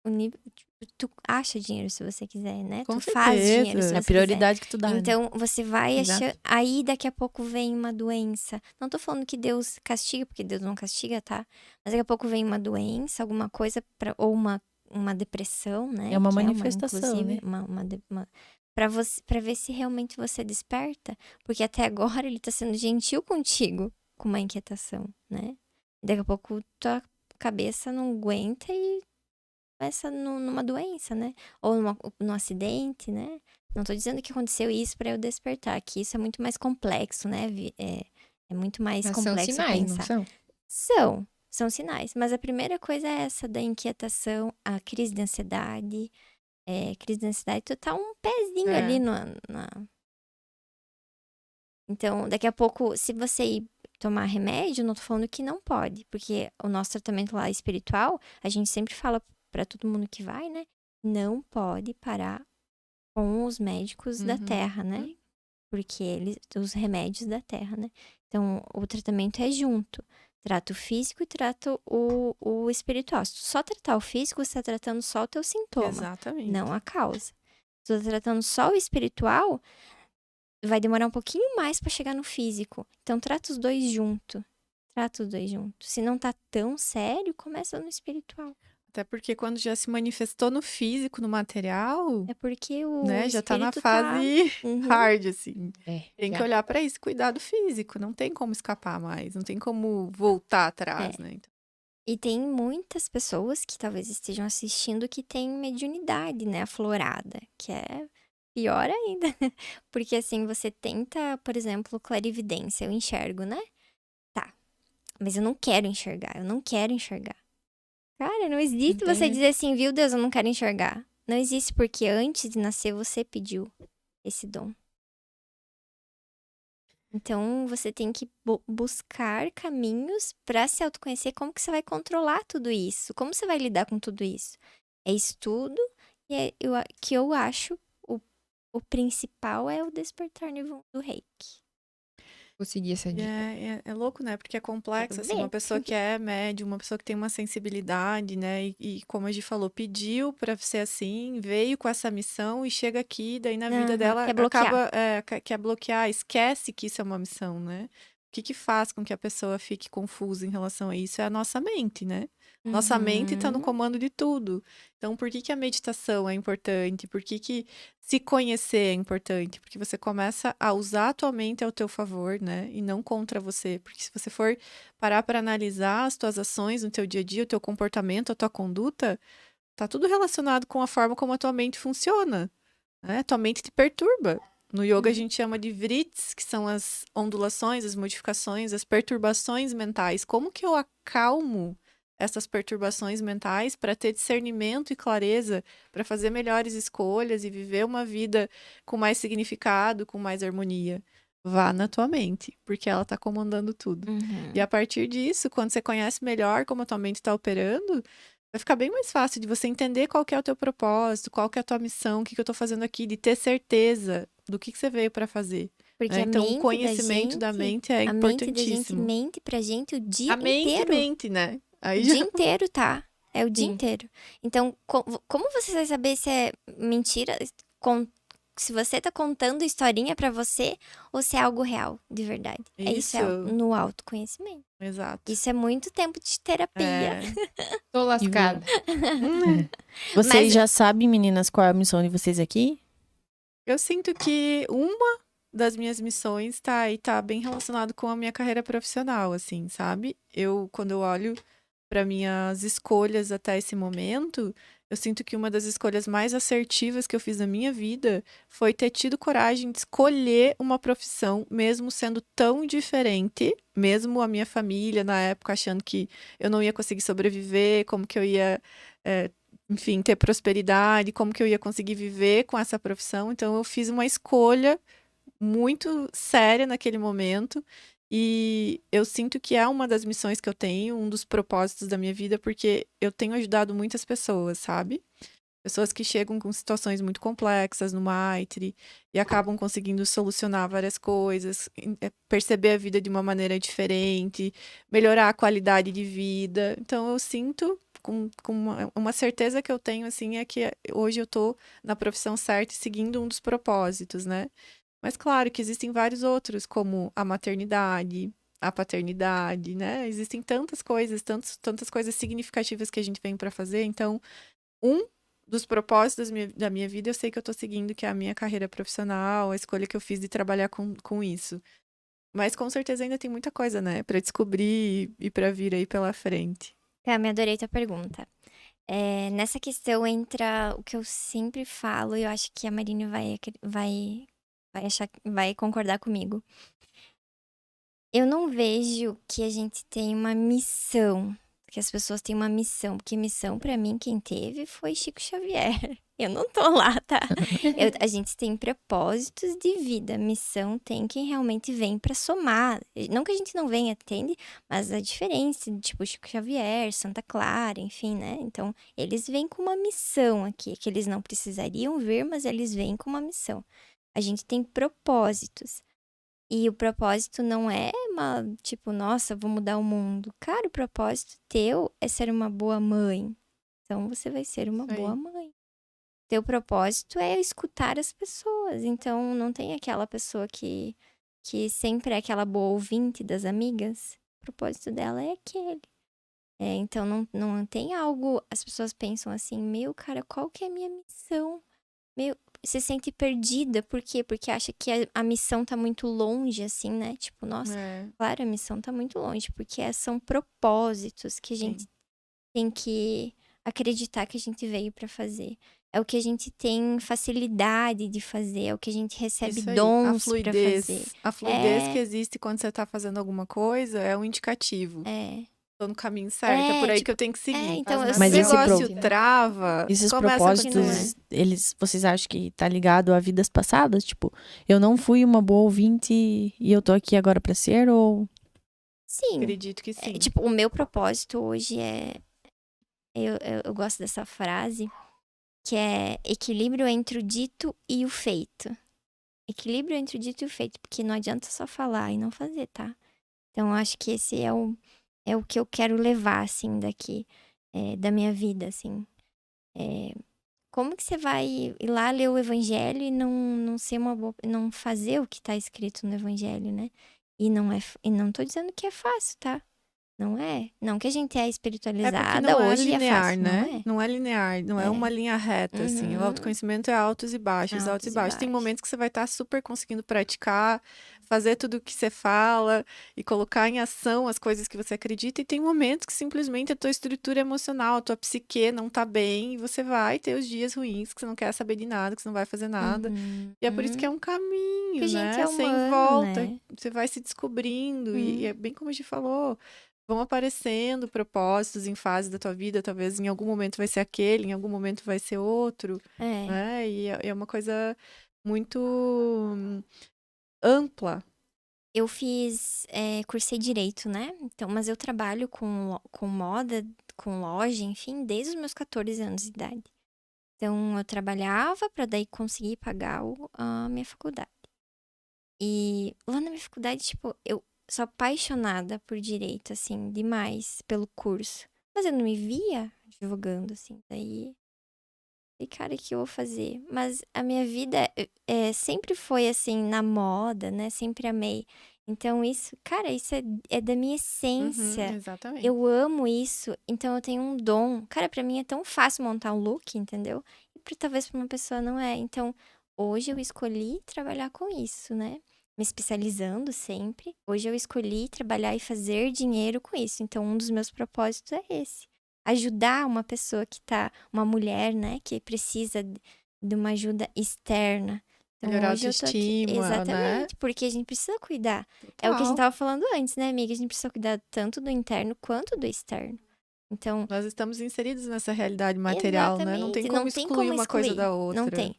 o nível, tipo, tu acha dinheiro se você quiser, né? Com tu faz dinheiro se certeza. É a você prioridade que tu dá, né? então, você vai Exato. achando. Aí, daqui a pouco vem uma doença. Não tô falando que Deus castiga, porque Deus não castiga, tá? Mas daqui a pouco vem uma doença, alguma coisa, ou uma depressão, né? É uma que manifestação, inclusive, né? pra ver se realmente você desperta. Porque até agora ele tá sendo gentil contigo com uma inquietação, né? Daqui a pouco tua cabeça não aguenta e começa numa doença, né? Ou num acidente, né? Não tô dizendo que aconteceu isso pra eu despertar, que isso é muito mais complexo, né? É muito mais Mas são complexo sinais, não pensar. são? São sinais. Mas a primeira coisa é essa da inquietação, a crise de ansiedade. Crise de ansiedade, tu tá um pezinho É. ali Então, daqui a pouco, se você ir tomar remédio, não tô falando que não pode, porque o nosso tratamento lá espiritual, a gente sempre fala pra todo mundo que vai, né? Não pode parar com os médicos da terra, né? Porque os remédios da terra, né? Então, o tratamento é junto. Trata o físico e trata o espiritual. Se tu só tratar o físico, você tá tratando só o teu sintoma, Exatamente. não a causa. Se tu tá tratando só o espiritual, vai demorar um pouquinho mais pra chegar no físico. Então, trata os dois junto. Trata os dois junto. Se não tá tão sério, começa no espiritual. Até porque quando já se manifestou no físico, no material, É porque o né, já tá na espírito fase Uhum. hard, assim. Tem já. que olhar pra isso, cuidar do físico. Não tem como escapar mais, não tem como voltar atrás, né? Então, E tem muitas pessoas que talvez estejam assistindo que têm mediunidade, né, aflorada, que é pior ainda. Porque assim, você tenta, por exemplo, clarividência, eu enxergo, né? Tá. Mas eu não quero enxergar, eu não quero enxergar. Cara, não existe você Entende? dizer assim, viu, Deus, eu não quero enxergar. Não existe porque antes de nascer você pediu esse dom. Então, você tem que buscar caminhos para se autoconhecer. Como que você vai controlar tudo isso? Como você vai lidar com tudo isso? É estudo e que eu acho o principal é o despertar nível do reiki. Vou seguir essa e dica. é louco, né? Porque é complexo, assim, ver. uma pessoa que é médium, uma pessoa que tem uma sensibilidade, né? E como a gente falou, pediu pra ser assim, veio com essa missão e chega aqui, daí na vida Aham, dela quer bloquear. acaba, quer bloquear, esquece que isso é uma missão, né? O que faz com que a pessoa fique confusa em relação a isso é a nossa mente, né? Nossa mente tá no Uhum. comando de tudo. Então, por que a meditação é importante? Por que se conhecer é importante? Porque você começa a usar a tua mente ao teu favor, né? E não contra você. Porque se você for parar para analisar as tuas ações no teu dia a dia, o teu comportamento, a tua conduta, tá tudo relacionado com a forma como a tua mente funciona, né? Tua mente te perturba. No yoga a gente chama de vrits, que são as ondulações, as modificações, as perturbações mentais. Como que eu acalmo essas perturbações mentais para ter discernimento e clareza, para fazer melhores escolhas e viver uma vida com mais significado, com mais harmonia? Vá na tua mente, porque ela está comandando tudo. Uhum. E a partir disso, quando você conhece melhor como a tua mente está operando, vai ficar bem mais fácil de você entender qual que é o teu propósito, qual que é a tua missão, o que eu tô fazendo aqui, de ter certeza do que você veio para fazer. Porque né? a Então, o mente conhecimento da mente é a mente da gente importantíssimo. mente pra gente o dia A mente inteiro. mente, né? Aí O já... dia inteiro, tá? É o dia Sim. inteiro. Então, como você vai saber se é mentira, se você tá contando historinha pra você ou se é algo real, de verdade? Isso é Isso. no autoconhecimento. Exato. Isso é muito tempo de terapia. É. Tô lascada. Vocês Mas- já sabem, meninas, qual é a missão de vocês aqui? Eu sinto que uma das minhas missões tá bem relacionado com a minha carreira profissional, assim, sabe? Quando eu olho para minhas escolhas até esse momento, eu sinto que uma das escolhas mais assertivas que eu fiz na minha vida foi ter tido coragem de escolher uma profissão, mesmo sendo tão diferente, mesmo a minha família na época achando que eu não ia conseguir sobreviver, como que eu ia, enfim, ter prosperidade, como que eu ia conseguir viver com essa profissão. Então, eu fiz uma escolha muito séria naquele momento. E eu sinto que é uma das missões que eu tenho, um dos propósitos da minha vida, porque eu tenho ajudado muitas pessoas, sabe? Pessoas que chegam com situações muito complexas no Maitre e acabam conseguindo solucionar várias coisas, perceber a vida de uma maneira diferente, melhorar a qualidade de vida. Então, eu sinto, com uma certeza que eu tenho, assim, é que hoje eu tô na profissão certa e seguindo um dos propósitos, né? Mas claro que existem vários outros, como a maternidade, a paternidade, né? Existem tantas coisas, tantas coisas significativas que a gente vem para fazer. Então, um dos propósitos da minha vida, eu sei que eu tô seguindo, que é a minha carreira profissional, a escolha que eu fiz de trabalhar com isso. Mas com certeza ainda tem muita coisa, né, para descobrir e para vir aí pela frente. Me adorei tua pergunta. Nessa questão entra o que eu sempre falo, e eu acho que a Marine vai concordar comigo. Eu não vejo que a gente tem uma missão, que as pessoas têm uma missão, porque missão pra mim quem teve foi Chico Xavier. Eu não tô lá, tá? A gente tem propósitos de vida, missão tem quem realmente vem pra somar. Não que a gente não venha, entende? Mas a diferença, tipo Chico Xavier, Santa Clara, enfim, né? Então, eles vêm com uma missão aqui, que eles não precisariam vir, mas eles vêm com uma missão. A gente tem propósitos. E o propósito não é tipo, nossa, vou mudar o mundo. Cara, o propósito teu é ser uma boa mãe. Então, você vai ser uma boa mãe. Teu propósito é escutar as pessoas. Então, não tem aquela pessoa que sempre é aquela boa ouvinte das amigas. O propósito dela é aquele. Então, não tem algo... As pessoas pensam assim, cara, qual que é a minha missão? Se sente perdida. Por quê? Porque acha que a missão tá muito longe, assim, né? Tipo, nossa, claro, a missão tá muito longe. Porque são propósitos que a gente tem que acreditar que a gente veio pra fazer. É o que a gente tem facilidade de fazer. É o que a gente recebe dons pra fazer. A fluidez que existe quando você tá fazendo alguma coisa é um indicativo. Tô no caminho certo, é por aí que eu tenho que seguir. Então, Mas se o esse negócio trava, esses começa a propósitos, vocês acham que tá ligado a vidas passadas? Tipo, eu não fui uma boa ouvinte e eu tô aqui agora pra ser, ou... Sim. Acredito que sim. Tipo, o meu propósito hoje é... Eu gosto dessa frase, que é equilíbrio entre o dito e o feito. Equilíbrio entre o dito e o feito, porque não adianta só falar e não fazer, tá? Então, eu acho que esse é o que eu quero levar, assim, daqui, da minha vida, assim. Como que você vai ir lá ler o evangelho e não ser uma boa, não fazer o que tá escrito no evangelho, né? E não tô dizendo que é fácil, tá? Não é. Não que a gente é espiritualizada não hoje é linear, fácil, né? Não é linear, não é uma linha reta, assim. O autoconhecimento é altos e baixos, altos e baixos. Tem momentos que você vai estar super conseguindo praticar, fazer tudo o que você fala e colocar em ação as coisas que você acredita. E tem momentos que simplesmente a tua estrutura emocional, a tua psique não tá bem e você vai ter os dias ruins que você não quer saber de nada, que você não vai fazer nada. E é por isso que é um caminho, que né? A gente é humano, sem volta, né? Você vai se descobrindo e é bem como a gente falou. Vão aparecendo propósitos em fase da tua vida, talvez em algum momento vai ser aquele, em algum momento vai ser outro, né? E é uma coisa muito ampla. Eu cursei Direito, né? Então, mas eu trabalho com moda, com loja, enfim, desde os meus 14 anos de idade. Então, eu trabalhava para daí conseguir pagar a minha faculdade. E lá na minha faculdade, tipo, eu sou apaixonada por direito, assim, demais pelo curso. Mas eu não me via advogando, assim. Daí, cara, o que eu vou fazer? Mas a minha vida sempre foi, assim, na moda, né? Sempre amei. Então, isso, cara, isso é da minha essência. Exatamente. Eu amo isso. Então, eu tenho um dom. Cara, pra mim é tão fácil montar um look, entendeu? E talvez pra uma pessoa não é. Então, hoje eu escolhi trabalhar com isso, né? Me especializando sempre. Hoje eu escolhi trabalhar e fazer dinheiro com isso. Então, um dos meus propósitos é esse. ajudar uma pessoa uma mulher, né, que precisa de uma ajuda externa. Então, Melhorar a hoje eu tô aqui. autoestima, né? Exatamente, porque a gente precisa cuidar. É o que a gente Total. tava falando antes, né, amiga? A gente precisa cuidar tanto do interno quanto do externo. Então, Nós estamos inseridos nessa realidade material, né? Não tem exatamente, como não tem excluir como uma coisa excluir. da outra. Não tem.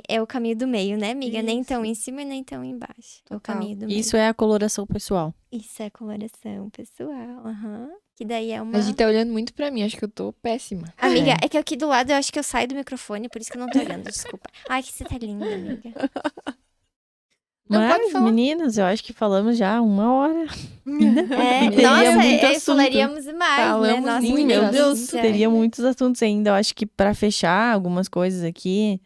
É o caminho do meio, né, amiga? Nem tão Isso. em cima e nem tão embaixo. É o Total. caminho do meio. Isso é a coloração pessoal. Isso é coloração pessoal. Aham. Que daí é uma. A gente tá olhando muito pra mim, acho que eu tô péssima. Amiga, É. é que aqui do lado eu acho que eu saio do microfone, por isso que eu não tô olhando, desculpa. Ai, que você tá linda, amiga. Não, Mas, pode falar. meninas, eu acho que falamos já 1 hora. É, Teria nossa, muito assunto. falaríamos mais, né? Falamos Nossa, muito, Sim, muito meu Deus, assunto, é. teria muitos assuntos ainda. Eu acho que pra fechar algumas coisas aqui,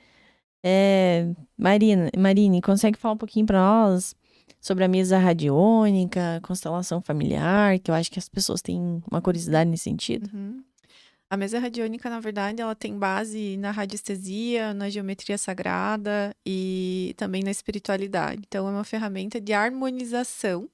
Marine, consegue falar um pouquinho pra nós sobre a mesa radiônica, constelação familiar, que eu acho que as pessoas têm uma curiosidade nesse sentido. Uhum. A mesa radiônica, na verdade, ela tem base na radiestesia, na geometria sagrada e também na espiritualidade. Então, é uma ferramenta de harmonização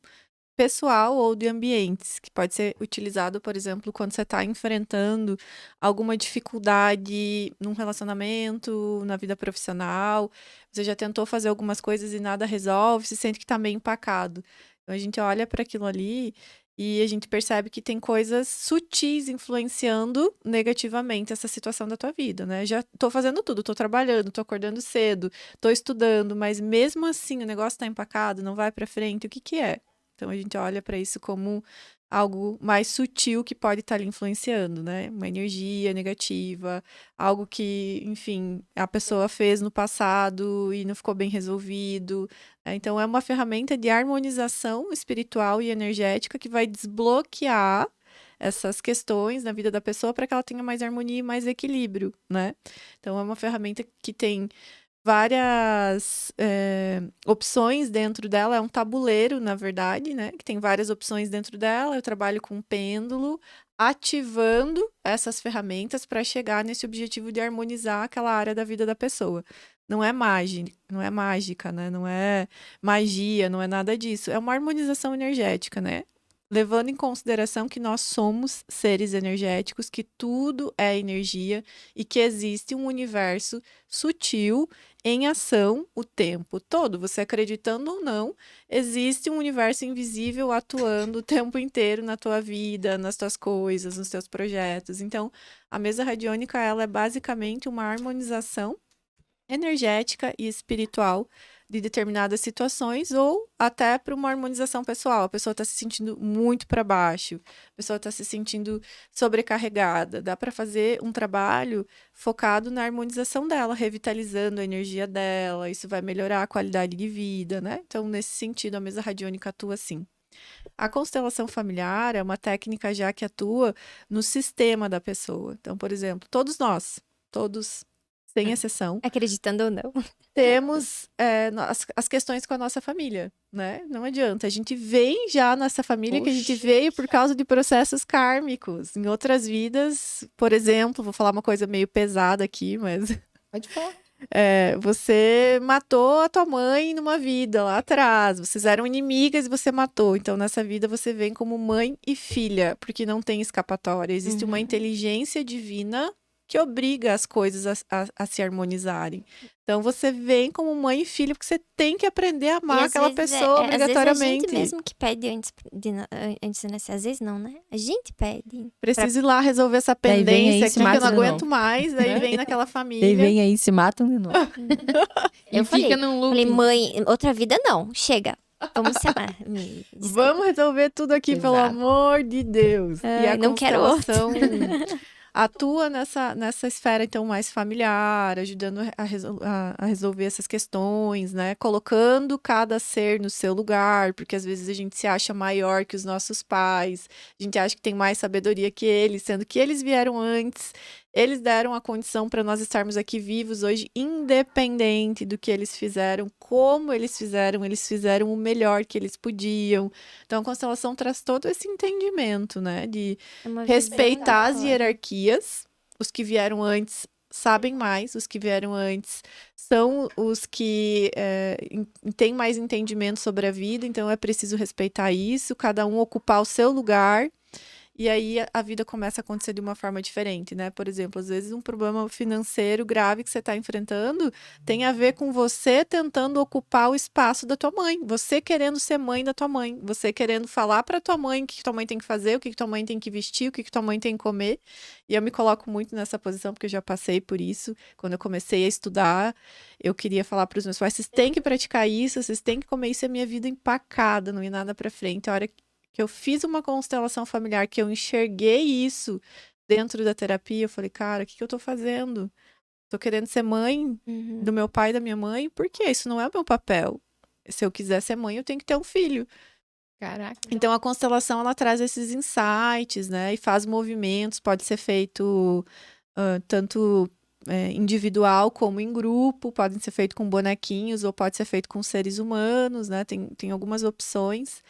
pessoal ou de ambientes, que pode ser utilizado, por exemplo, quando você está enfrentando alguma dificuldade num relacionamento, na vida profissional, você já tentou fazer algumas coisas e nada resolve, se sente que está meio empacado. Então, a gente olha para aquilo ali e a gente percebe que tem coisas sutis influenciando negativamente essa situação da tua vida, né? Já tô fazendo tudo, tô trabalhando, tô acordando cedo, tô estudando, mas mesmo assim o negócio tá empacado, não vai para frente, o que que é? Então a gente olha para isso como algo mais sutil que pode estar ali influenciando, né? Uma energia negativa, algo que, enfim, a pessoa fez no passado e não ficou bem resolvido. Então é uma ferramenta de harmonização espiritual e energética que vai desbloquear essas questões na vida da pessoa para que ela tenha mais harmonia e mais equilíbrio, né? Então é uma ferramenta que tem várias opções dentro dela, é um tabuleiro, na verdade, né? Que tem várias opções dentro dela. Eu trabalho com pêndulo, ativando essas ferramentas para chegar nesse objetivo de harmonizar aquela área da vida da pessoa. Não é mágica, né? Não é magia, não é nada disso. É uma harmonização energética, né? Levando em consideração que nós somos seres energéticos, que tudo é energia e que existe um universo sutil em ação o tempo todo. Você acreditando ou não, existe um universo invisível atuando o tempo inteiro na tua vida, nas tuas coisas, nos teus projetos. Então, a mesa radiônica, ela é basicamente uma harmonização energética e espiritual de determinadas situações ou até para uma harmonização pessoal. A pessoa está se sentindo muito para baixo, a pessoa está se sentindo sobrecarregada. Dá para fazer um trabalho focado na harmonização dela, revitalizando a energia dela. Isso vai melhorar a qualidade de vida, né? Então, nesse sentido, a mesa radiônica atua assim. A constelação familiar é uma técnica já que atua no sistema da pessoa. Então, por exemplo, todos nós, todos, sem exceção, Acreditando ou não. temos as questões com a nossa família, né? Não adianta. A gente vem já nessa família que a gente veio por causa de processos kármicos. Em outras vidas, por exemplo, vou falar uma coisa meio pesada aqui, mas Pode falar. você matou a tua mãe numa vida lá atrás. Vocês eram inimigas e você matou. Então, nessa vida, você vem como mãe e filha, porque não tem escapatória. Existe uma inteligência divina que obriga as coisas a se harmonizarem. Então, você vem como mãe e filho, porque você tem que aprender a amar aquela pessoa obrigatoriamente. Às vezes a gente mesmo que pede antes de nascer. Às vezes não, né? A gente pede. Preciso ir lá resolver essa Daí vem aí, pendência se aqui, que eu mata não de aguento novo. mais. Daí vem naquela Daí família. vem aí, se matam de novo. Eu E fica falei, num loop. falei, mãe, outra vida não. Chega. Vamos se amar. Desculpa. Vamos resolver tudo aqui, pelo Exato. amor de Deus. E a não quero constelação atua nessa esfera, então, mais familiar, ajudando a resolver essas questões, né? Colocando cada ser no seu lugar, porque às vezes a gente se acha maior que os nossos pais, a gente acha que tem mais sabedoria que eles, sendo que eles vieram antes. Eles deram a condição para nós estarmos aqui vivos hoje, independente do que eles fizeram, como eles fizeram o melhor que eles podiam. Então, a constelação traz todo esse entendimento, né? De É uma visão respeitar as fora. hierarquias. Os que vieram antes sabem mais, os que vieram antes são os que têm mais entendimento sobre a vida, então é preciso respeitar isso, cada um ocupar o seu lugar. E aí a vida começa a acontecer de uma forma diferente, né? Por exemplo, às vezes um problema financeiro grave que você está enfrentando tem a ver com você tentando ocupar o espaço da tua mãe, você querendo ser mãe da tua mãe, você querendo falar para tua mãe o que tua mãe tem que fazer, o que tua mãe tem que vestir, o que tua mãe tem que comer. E eu me coloco muito nessa posição porque eu já passei por isso. Quando eu comecei a estudar, eu queria falar para os meus pais, vocês têm que praticar isso, vocês têm que comer isso, é minha vida empacada, não ia nada para frente. A hora que eu fiz uma constelação familiar, que eu enxerguei isso dentro da terapia, eu falei, cara, o que eu tô fazendo? Tô querendo ser mãe Uhum. do meu pai e da minha mãe, por quê? Isso não é o meu papel. Se eu quiser ser mãe, eu tenho que ter um filho. Caraca. Então, a constelação, ela traz esses insights, né? E faz movimentos, pode ser feito tanto individual como em grupo, podem ser feito com bonequinhos ou pode ser feito com seres humanos, né? Tem algumas opções.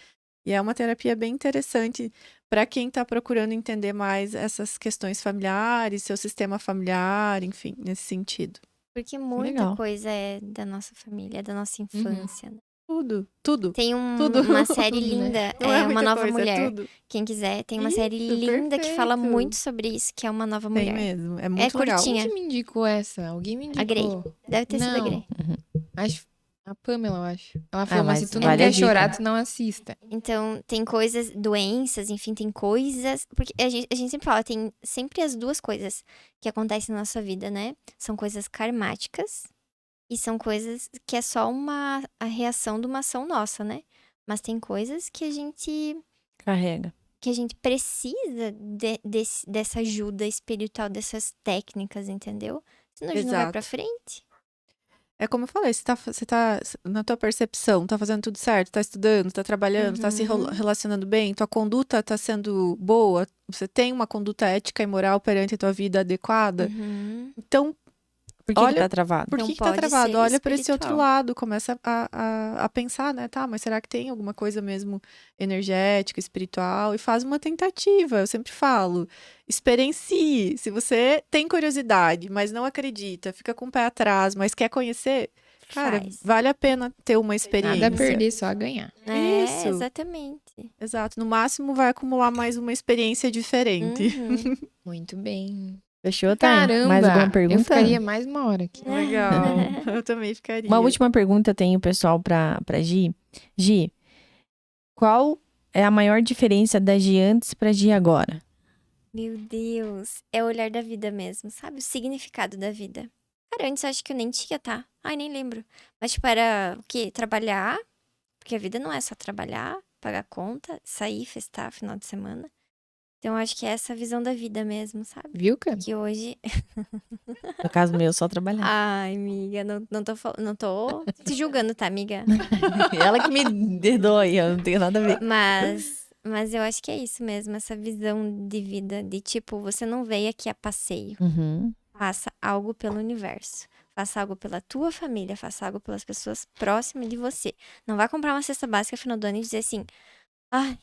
E é uma terapia bem interessante para quem está procurando entender mais essas questões familiares, seu sistema familiar, enfim, nesse sentido. Porque muita Legal. coisa é da nossa família, é da nossa infância, né? Tudo, tudo. Tem Tudo. uma série Tudo, né? linda, Não é Uma muita Nova coisa, é Mulher. tudo. Quem quiser, tem uma série Isso, linda que fala perfeito. muito sobre isso, que é Uma Nova Tem Mulher. mesmo, é muito legal. curtinha. Quem que me indicou essa? Alguém me indicou. A Grey. Deve ter sido a Não. Grey. Acho a Pamela, eu acho. Ela falou, mas mas se tu não vale a quer dica. chorar, tu não assista. Então, tem coisas, doenças, enfim, tem coisas. Porque a gente sempre fala, tem sempre as duas coisas que acontecem na nossa vida, né? São coisas karmáticas e são coisas que é só a reação de uma ação nossa, né? Mas tem coisas que a gente Carrega. precisa dessa ajuda espiritual, dessas técnicas, entendeu? Senão a gente não vai pra Exato. frente. É como eu falei, você tá na tua percepção, tá fazendo tudo certo, tá estudando, tá trabalhando, tá se Uhum. relacionando bem, tua conduta tá sendo boa, você tem uma conduta ética e moral perante a tua vida adequada. Uhum. Então, Por que Olha, que tá travado? por Então que tá pode travado? ser Olha para esse outro espiritual. lado, começa a pensar, né? Tá, mas será que tem alguma coisa mesmo energética, espiritual? E faz uma tentativa. Eu sempre falo, experiencie. Se você tem curiosidade, mas não acredita, fica com o pé atrás, mas quer conhecer, cara, Faz. vale a pena ter uma experiência. Nada a perder, só a ganhar. É, Isso. exatamente. Exato. No máximo vai acumular mais uma experiência diferente. Uhum. Muito bem. Fechou, tá? Caramba! Mais alguma pergunta? Eu ficaria mais uma hora aqui. Legal. Eu também ficaria. Uma última pergunta eu tenho, pessoal, pra Gi. Gi, qual é a maior diferença da Gi antes pra Gi agora? Meu Deus. É o olhar da vida mesmo, sabe? O significado da vida. Cara, antes eu acho que eu nem tinha, tá? Ai, nem lembro. Mas, tipo, era o quê? Trabalhar. Porque a vida não é só trabalhar, pagar conta, sair, festar, final de semana. Então, eu acho que é essa visão da vida mesmo, sabe? Viu, cara? Que hoje... No caso meu, só trabalhar. Ai, amiga, não tô te julgando, tá, amiga? Ela que me perdoa aí, eu não tenho nada a ver. Mas eu acho que é isso mesmo, essa visão de vida, de tipo, você não veio aqui a passeio. Uhum. Faça algo pelo universo. Faça algo pela tua família, faça algo pelas pessoas próximas de você. Não vai comprar uma cesta básica no final do ano e dizer assim, ai,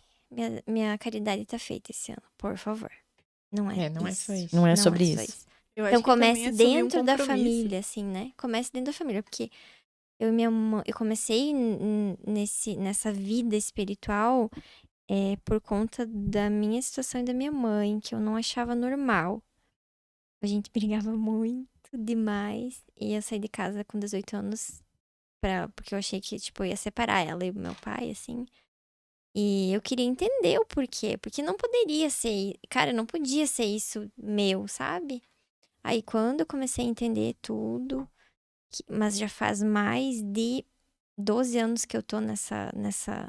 minha caridade tá feita esse ano, por favor. Não é Não é isso. só isso. Não é Não sobre só isso. Eu acho Então que também comece assumir um dentro da compromisso. família, assim, né? Comece dentro da família, porque eu e minha mãe, eu comecei nessa vida espiritual por conta da minha situação e da minha mãe, que eu não achava normal. A gente brigava muito demais e eu saí de casa com 18 anos porque eu achei que, tipo, eu ia separar ela e o meu pai, assim. E eu queria entender o porquê, porque não poderia ser, cara, não podia ser isso meu, sabe? Aí quando eu comecei a entender tudo, mas já faz mais de 12 anos que eu tô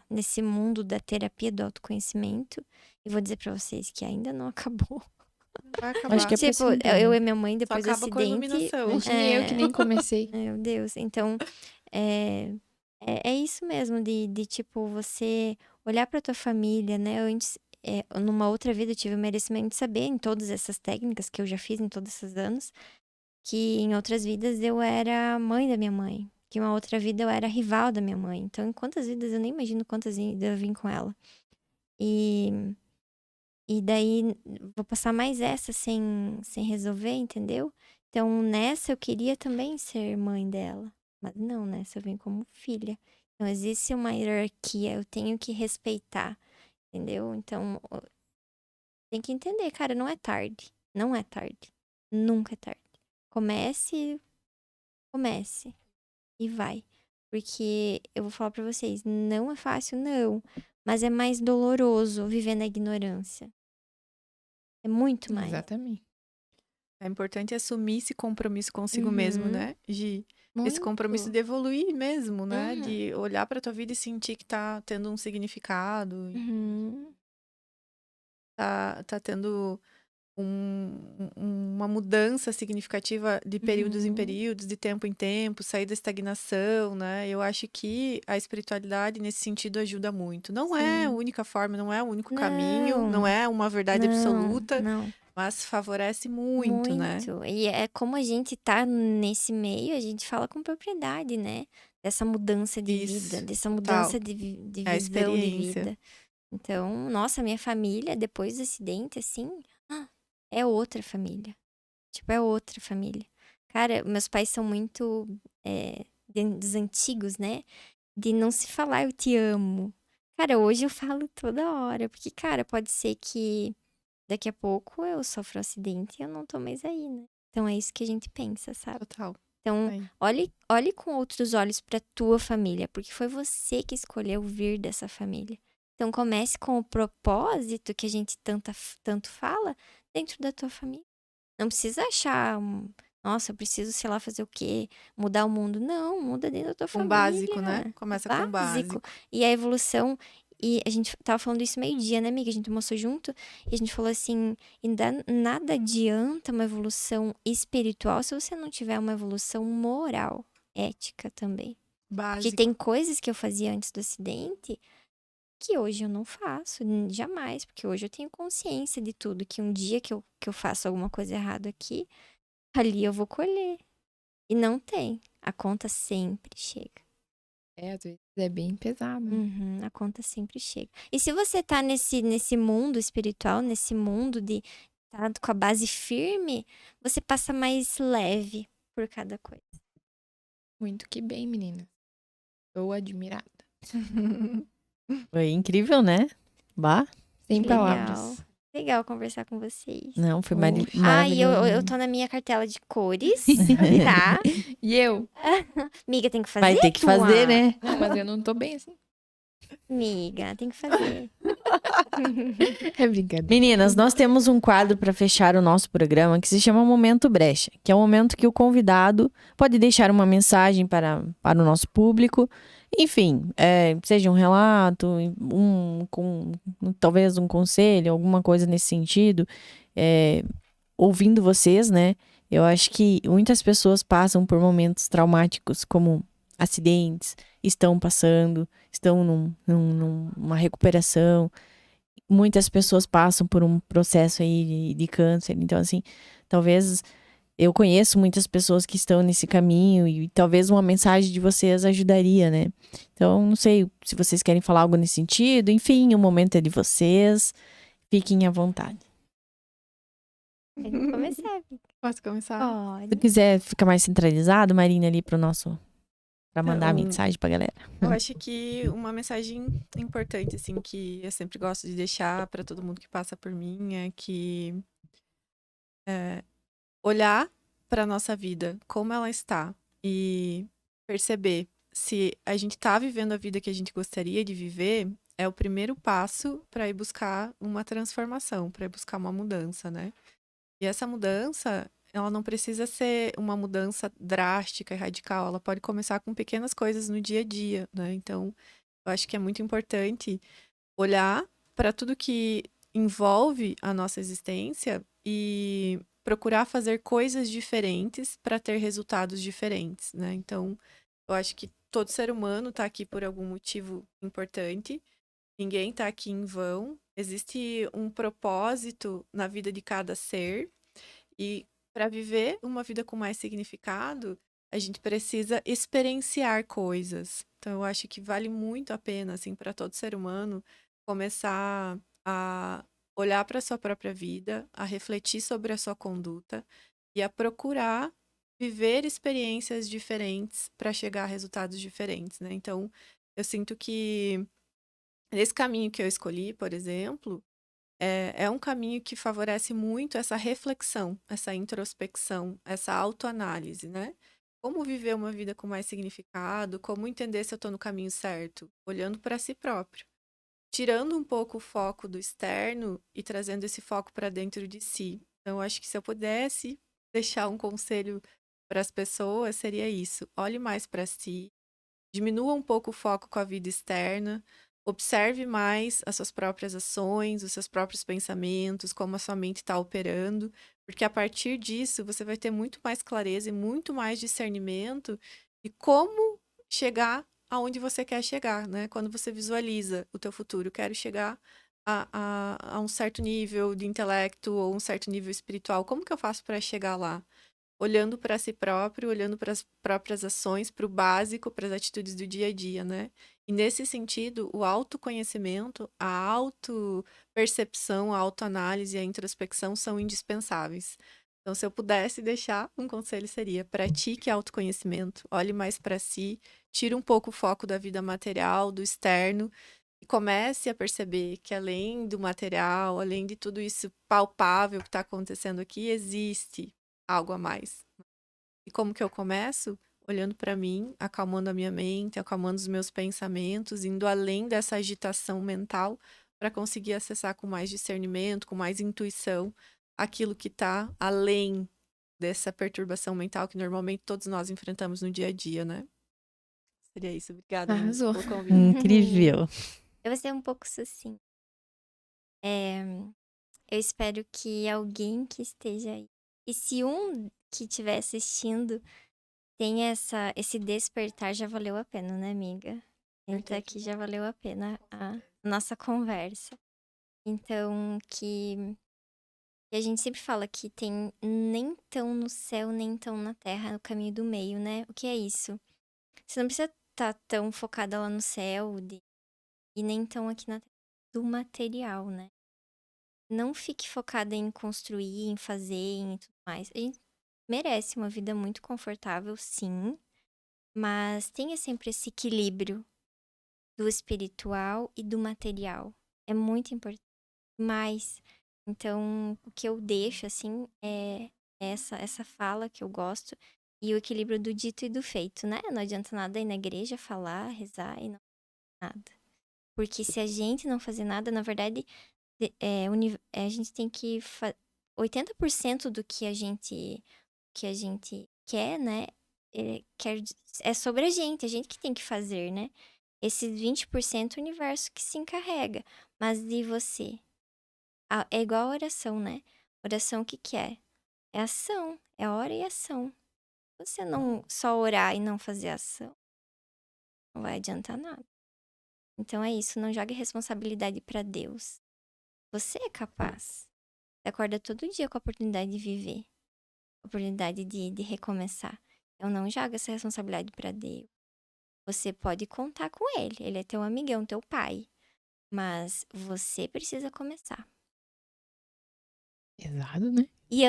nesse mundo da terapia do autoconhecimento, e vou dizer pra vocês que ainda não acabou. Vai acabar. Acho que é pra Tipo, cima também. eu e minha mãe, Só depois do acaba com a acidente. iluminação. Imagine eu que nem comecei. Meu Deus. Então, é isso mesmo, de tipo, você olhar pra tua família, né? Eu antes, numa outra vida, eu tive o merecimento de saber, em todas essas técnicas que eu já fiz em todos esses anos, que em outras vidas eu era mãe da minha mãe. Que em uma outra vida eu era rival da minha mãe. Então, em quantas vidas, eu nem imagino quantas vidas eu vim com ela. E daí, vou passar mais essa sem resolver, entendeu? Então, nessa eu queria também ser mãe dela. Mas não, nessa eu vim como filha. Então, existe uma hierarquia, eu tenho que respeitar, entendeu? Então, Tem que entender, cara, não é tarde. Não é tarde. Nunca é tarde. Comece e vai. Porque eu vou falar pra vocês, não é fácil, não. Mas é mais doloroso viver na ignorância. É muito mais. Exatamente. É importante assumir esse compromisso consigo mesmo, Uhum. né? Esse Muito. compromisso de evoluir mesmo, né? Uhum. De olhar pra tua vida e sentir que tá tendo um significado, Uhum. tá tendo uma mudança significativa de períodos em Uhum. períodos, de tempo em tempo, sair da estagnação, né? Eu acho que a espiritualidade nesse sentido ajuda muito. Não é a Sim. única forma, não é o único caminho, não é uma verdade Não, absoluta, não. mas favorece muito, né? Muito. E é como a gente tá nesse meio, a gente fala com propriedade, né? Dessa mudança de vida, Isso, dessa total. mudança de É a visão de experiência. vida. Então, nossa, minha família, depois do acidente, assim, é outra família. Tipo, é outra família. Cara, meus pais são muito dos antigos, né? De não se falar eu te amo. Cara, hoje eu falo toda hora. Porque, cara, pode ser que daqui a pouco eu sofro um acidente e eu não tô mais aí, né? Então é isso que a gente pensa, sabe? Total. Então, Aí. olhe com outros olhos pra tua família, porque foi você que escolheu vir dessa família. Então comece com o propósito que a gente tanto fala dentro da tua família. Não precisa achar, nossa, eu preciso, sei lá, fazer o quê? Mudar o mundo. Não, muda dentro da tua Com básico, né? família. Começa com Básico. básico. E a evolução. E a gente tava falando isso meio-dia, né, amiga? A gente almoçou junto e a gente falou assim: nada adianta uma evolução espiritual se você não tiver uma evolução moral, ética também. Porque Básico. tem coisas que eu fazia antes do acidente que hoje eu não faço, jamais. Porque hoje eu tenho consciência de tudo. Que um dia que eu faço alguma coisa errada aqui, ali eu vou colher. E não tem. A conta sempre chega. Às vezes é bem pesado. Né? Uhum, a conta sempre chega. E se você tá nesse mundo espiritual, nesse mundo de tá com a base firme, você passa mais leve por cada coisa. Muito que bem, menina. Estou admirada. Foi incrível, né? Bah. Sem Legal. palavras. Legal conversar com vocês. Não, foi Oxe. E maravilhoso. eu tô na minha cartela de cores, tá? E eu? Miga, tem que fazer. Vai ter que fazer, né? Não, mas eu não tô bem assim. Miga, tem que fazer. É brincadeira. Meninas, nós temos um quadro para fechar o nosso programa que se chama Momento Brecha, que é o momento que o convidado pode deixar uma mensagem para o nosso público. Enfim, seja um relato, talvez um conselho, alguma coisa nesse sentido. Ouvindo vocês, né? Eu acho que muitas pessoas passam por momentos traumáticos, como acidentes, estão numa recuperação. Muitas pessoas passam por um processo aí de câncer. Então, assim, talvez eu conheço muitas pessoas que estão nesse caminho e talvez uma mensagem de vocês ajudaria, né? Então, não sei se vocês querem falar algo nesse sentido. Enfim, o momento é de vocês. Fiquem à vontade. Tem que começar. Posso começar? Se Pode. quiser ficar mais centralizado, Marina, ali para mandar a mensagem pra galera. Eu acho que uma mensagem importante, assim, que eu sempre gosto de deixar para todo mundo que passa por mim é que olhar para nossa vida, como ela está, e perceber se a gente tá vivendo a vida que a gente gostaria de viver, é o primeiro passo para ir buscar uma transformação, para ir buscar uma mudança, né? E essa mudança, ela não precisa ser uma mudança drástica e radical, ela pode começar com pequenas coisas no dia a dia, né? Então, eu acho que é muito importante olhar para tudo que envolve a nossa existência e procurar fazer coisas diferentes para ter resultados diferentes, né? Então, eu acho que todo ser humano está aqui por algum motivo importante. Ninguém está aqui em vão. Existe um propósito na vida de cada ser. E para viver uma vida com mais significado, a gente precisa experienciar coisas. Então, eu acho que vale muito a pena, assim, para todo ser humano começar a olhar para a sua própria vida, a refletir sobre a sua conduta e a procurar viver experiências diferentes para chegar a resultados diferentes, né? Então, eu sinto que nesse caminho que eu escolhi, por exemplo, é um caminho que favorece muito essa reflexão, essa introspecção, essa autoanálise, né? Como viver uma vida com mais significado, como entender se eu estou no caminho certo, olhando para si próprio, tirando um pouco o foco do externo e trazendo esse foco para dentro de si. Então, eu acho que se eu pudesse deixar um conselho para as pessoas, seria isso: olhe mais para si, diminua um pouco o foco com a vida externa, observe mais as suas próprias ações, os seus próprios pensamentos, como a sua mente está operando, porque a partir disso você vai ter muito mais clareza e muito mais discernimento de como chegar aonde você quer chegar, né? Quando você visualiza o teu futuro, quero chegar a um certo nível de intelecto ou um certo nível espiritual, como que eu faço para chegar lá? Olhando para si próprio, olhando para as próprias ações, para o básico, para as atitudes do dia a dia, né? E nesse sentido, o autoconhecimento, a autopercepção, a autoanálise e a introspecção são indispensáveis. Então, se eu pudesse deixar, um conselho seria: pratique autoconhecimento, olhe mais para si, tire um pouco o foco da vida material, do externo, e comece a perceber que além do material, além de tudo isso palpável que está acontecendo aqui, existe algo a mais. E como que eu começo? Olhando para mim, acalmando a minha mente, acalmando os meus pensamentos, indo além dessa agitação mental para conseguir acessar com mais discernimento, com mais intuição, aquilo que está além dessa perturbação mental que normalmente todos nós enfrentamos no dia a dia, né? Seria isso. Obrigada, Inês, Arrasou. pelo convite. Incrível. Eu vou ser um pouco sucinta. Eu espero que alguém que esteja aí, e se um que estiver assistindo tem esse despertar, já valeu a pena, né, amiga? Então aqui já valeu a pena a nossa conversa. Então, que a gente sempre fala que tem nem tão no céu, nem tão na terra, o caminho do meio, né? O que é isso? Você não precisa estar tão focada lá no céu e nem tão aqui na terra do material, né? Não fique focada em construir, em fazer, em tudo mais. A gente merece uma vida muito confortável, sim, mas tenha sempre esse equilíbrio do espiritual e do material. É muito importante. Mas, então, o que eu deixo, assim, é essa fala que eu gosto e o equilíbrio do dito e do feito, né? Não adianta nada ir na igreja, falar, rezar e não fazer nada. Porque se a gente não fazer nada, na verdade, a gente tem que... 80% do que a gente quer, né? É sobre a gente que tem que fazer, né? Esses 20% o universo que se encarrega. Mas e você? É igual a oração, né? Oração o que é? É ação, é hora e ação. Se você não só orar e não fazer ação, não vai adiantar nada. Então é isso, não jogue responsabilidade pra Deus. Você é capaz. Você acorda todo dia com a oportunidade de viver, a oportunidade de recomeçar. Então não joga essa responsabilidade pra Deus. Você pode contar com ele é teu amigão, teu pai. Mas você precisa começar. Pesado, né? E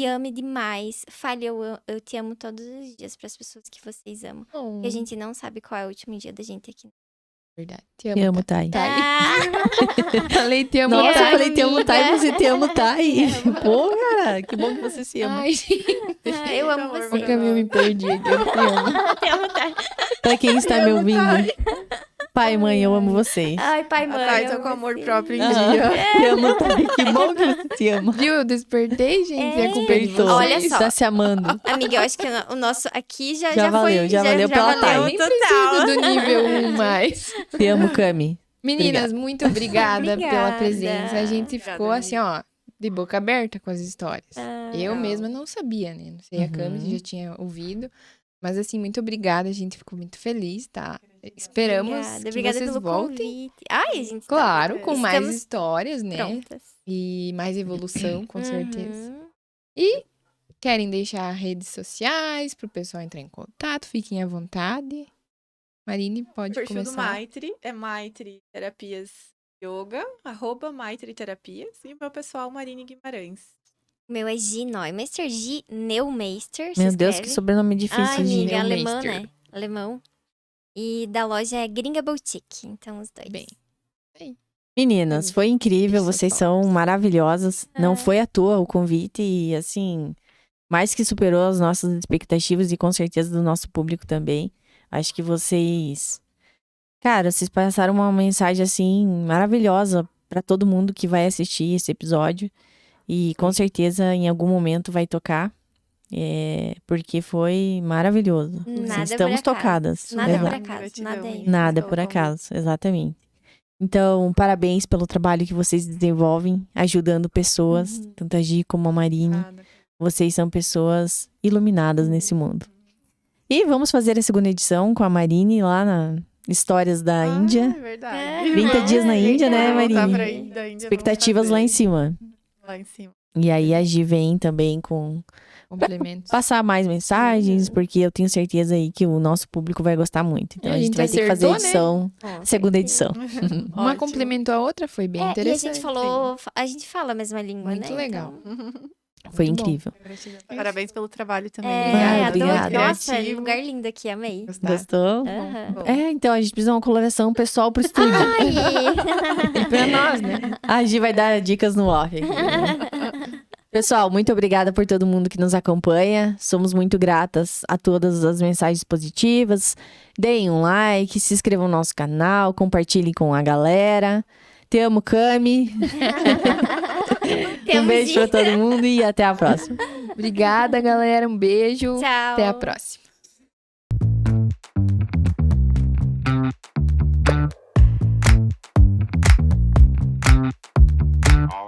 ame demais. Fale eu te amo todos os dias para as pessoas que vocês amam. Porque a gente não sabe qual é o último dia da gente aqui. Verdade. Te amo, Thay. Falei te amo, Nossa, Thay. eu falei te amo, Thay, você te amo, Thay. Te amo. Pô, cara, que bom que você se ama. Ai, gente. Eu amo Amor, você. O caminho me perdi aqui. Eu te amo. Te amo, Thay. Pra quem está me ouvindo, pai e mãe, eu amo vocês. Ai, pai, mãe. A Thay eu tá amo com amor você. próprio em Ah, dia. te amo, Thay. Que bom que você te ama. Viu? Eu despertei, gente. A culpa é de Despertou. vocês. Olha só. Tá se amando. Amiga, eu acho que o nosso aqui já valeu, foi. já valeu pela Thay. Nem total. preciso do nível 1 mais. Te amo, Cami. Meninas, muito obrigada pela Obrigada. presença. A gente Obrigada, ficou assim, ó, de boca aberta com as histórias. Eu legal. mesma não sabia, né? Não sei, a Cami Uhum. já tinha ouvido. Mas assim, muito obrigada. A gente ficou muito feliz, tá? Esperamos que Obrigada vocês pelo voltem. convite. Ai, a gente Claro, com mais Estamos histórias, né? prontas. E mais evolução, com certeza. Uhum. E querem deixar redes sociais pro pessoal entrar em contato? Fiquem à vontade. Marine, O pode perfil do começar. Maitri é Maitri Terapias Yoga, @Maitri Terapias, e o meu pessoal, Marine Guimarães. O meu é G Neumeister, G Neumeister. se Meu Deus, que escreve. sobrenome Ai, difícil, Gi. amiga, alemão, Neumeister. né? Alemão. E da loja é Gringa Boutique. Então, os dois. Bem, aí. Meninas, foi incrível, Isso, vocês palmas. são maravilhosas. Não foi à toa o convite e, assim, mais que superou as nossas expectativas e com certeza do nosso público também. Acho que vocês, cara, vocês passaram uma mensagem, assim, maravilhosa pra todo mundo que vai assistir esse episódio e com certeza em algum momento vai tocar, porque foi maravilhoso. Assim, Nada estamos por acaso. tocadas. Nada por Exato. acaso, Gratidão, nada Isa, aí. Nada pelo por convite. acaso, exatamente. Então, parabéns pelo trabalho que vocês desenvolvem, ajudando pessoas, tanto a Gi como a Marine. Nada. Vocês são pessoas iluminadas nesse mundo. E vamos fazer a segunda edição com a Marine lá na Histórias da Índia. É verdade. 30 dias na Índia, né, Vamos voltar Marine? pra Índia, da Índia, Expectativas vamos lá em fazer. cima. Lá em cima. E aí a Gi vem também com Complementos. passar mais mensagens, porque eu tenho certeza aí que o nosso público vai gostar muito. Então E a a gente gente vai ter que fazer a acertou, né? edição, segunda edição. Uma Ótimo. complementou a outra, foi bem E a interessante. gente falou, a gente fala a mesma língua, Muito né? legal. Então, Foi Muito bom. incrível. Parabéns pelo trabalho também. Obrigada. adoro. Nossa, Criativo. lugar lindo aqui, amei. Gostou? Aham. Bom. Então a gente precisa de uma colaboração pessoal pro estúdio. Ai! E pra nós, né? A Gi vai dar dicas no off. Pessoal, muito obrigada por todo mundo que nos acompanha. Somos muito gratas a todas as mensagens positivas. Deem um like, se inscrevam no nosso canal, compartilhem com a galera. Te amo, Cami. Um Temos beijo pra todo mundo e até a próxima. Obrigada, galera. Um beijo. Tchau. Até a próxima.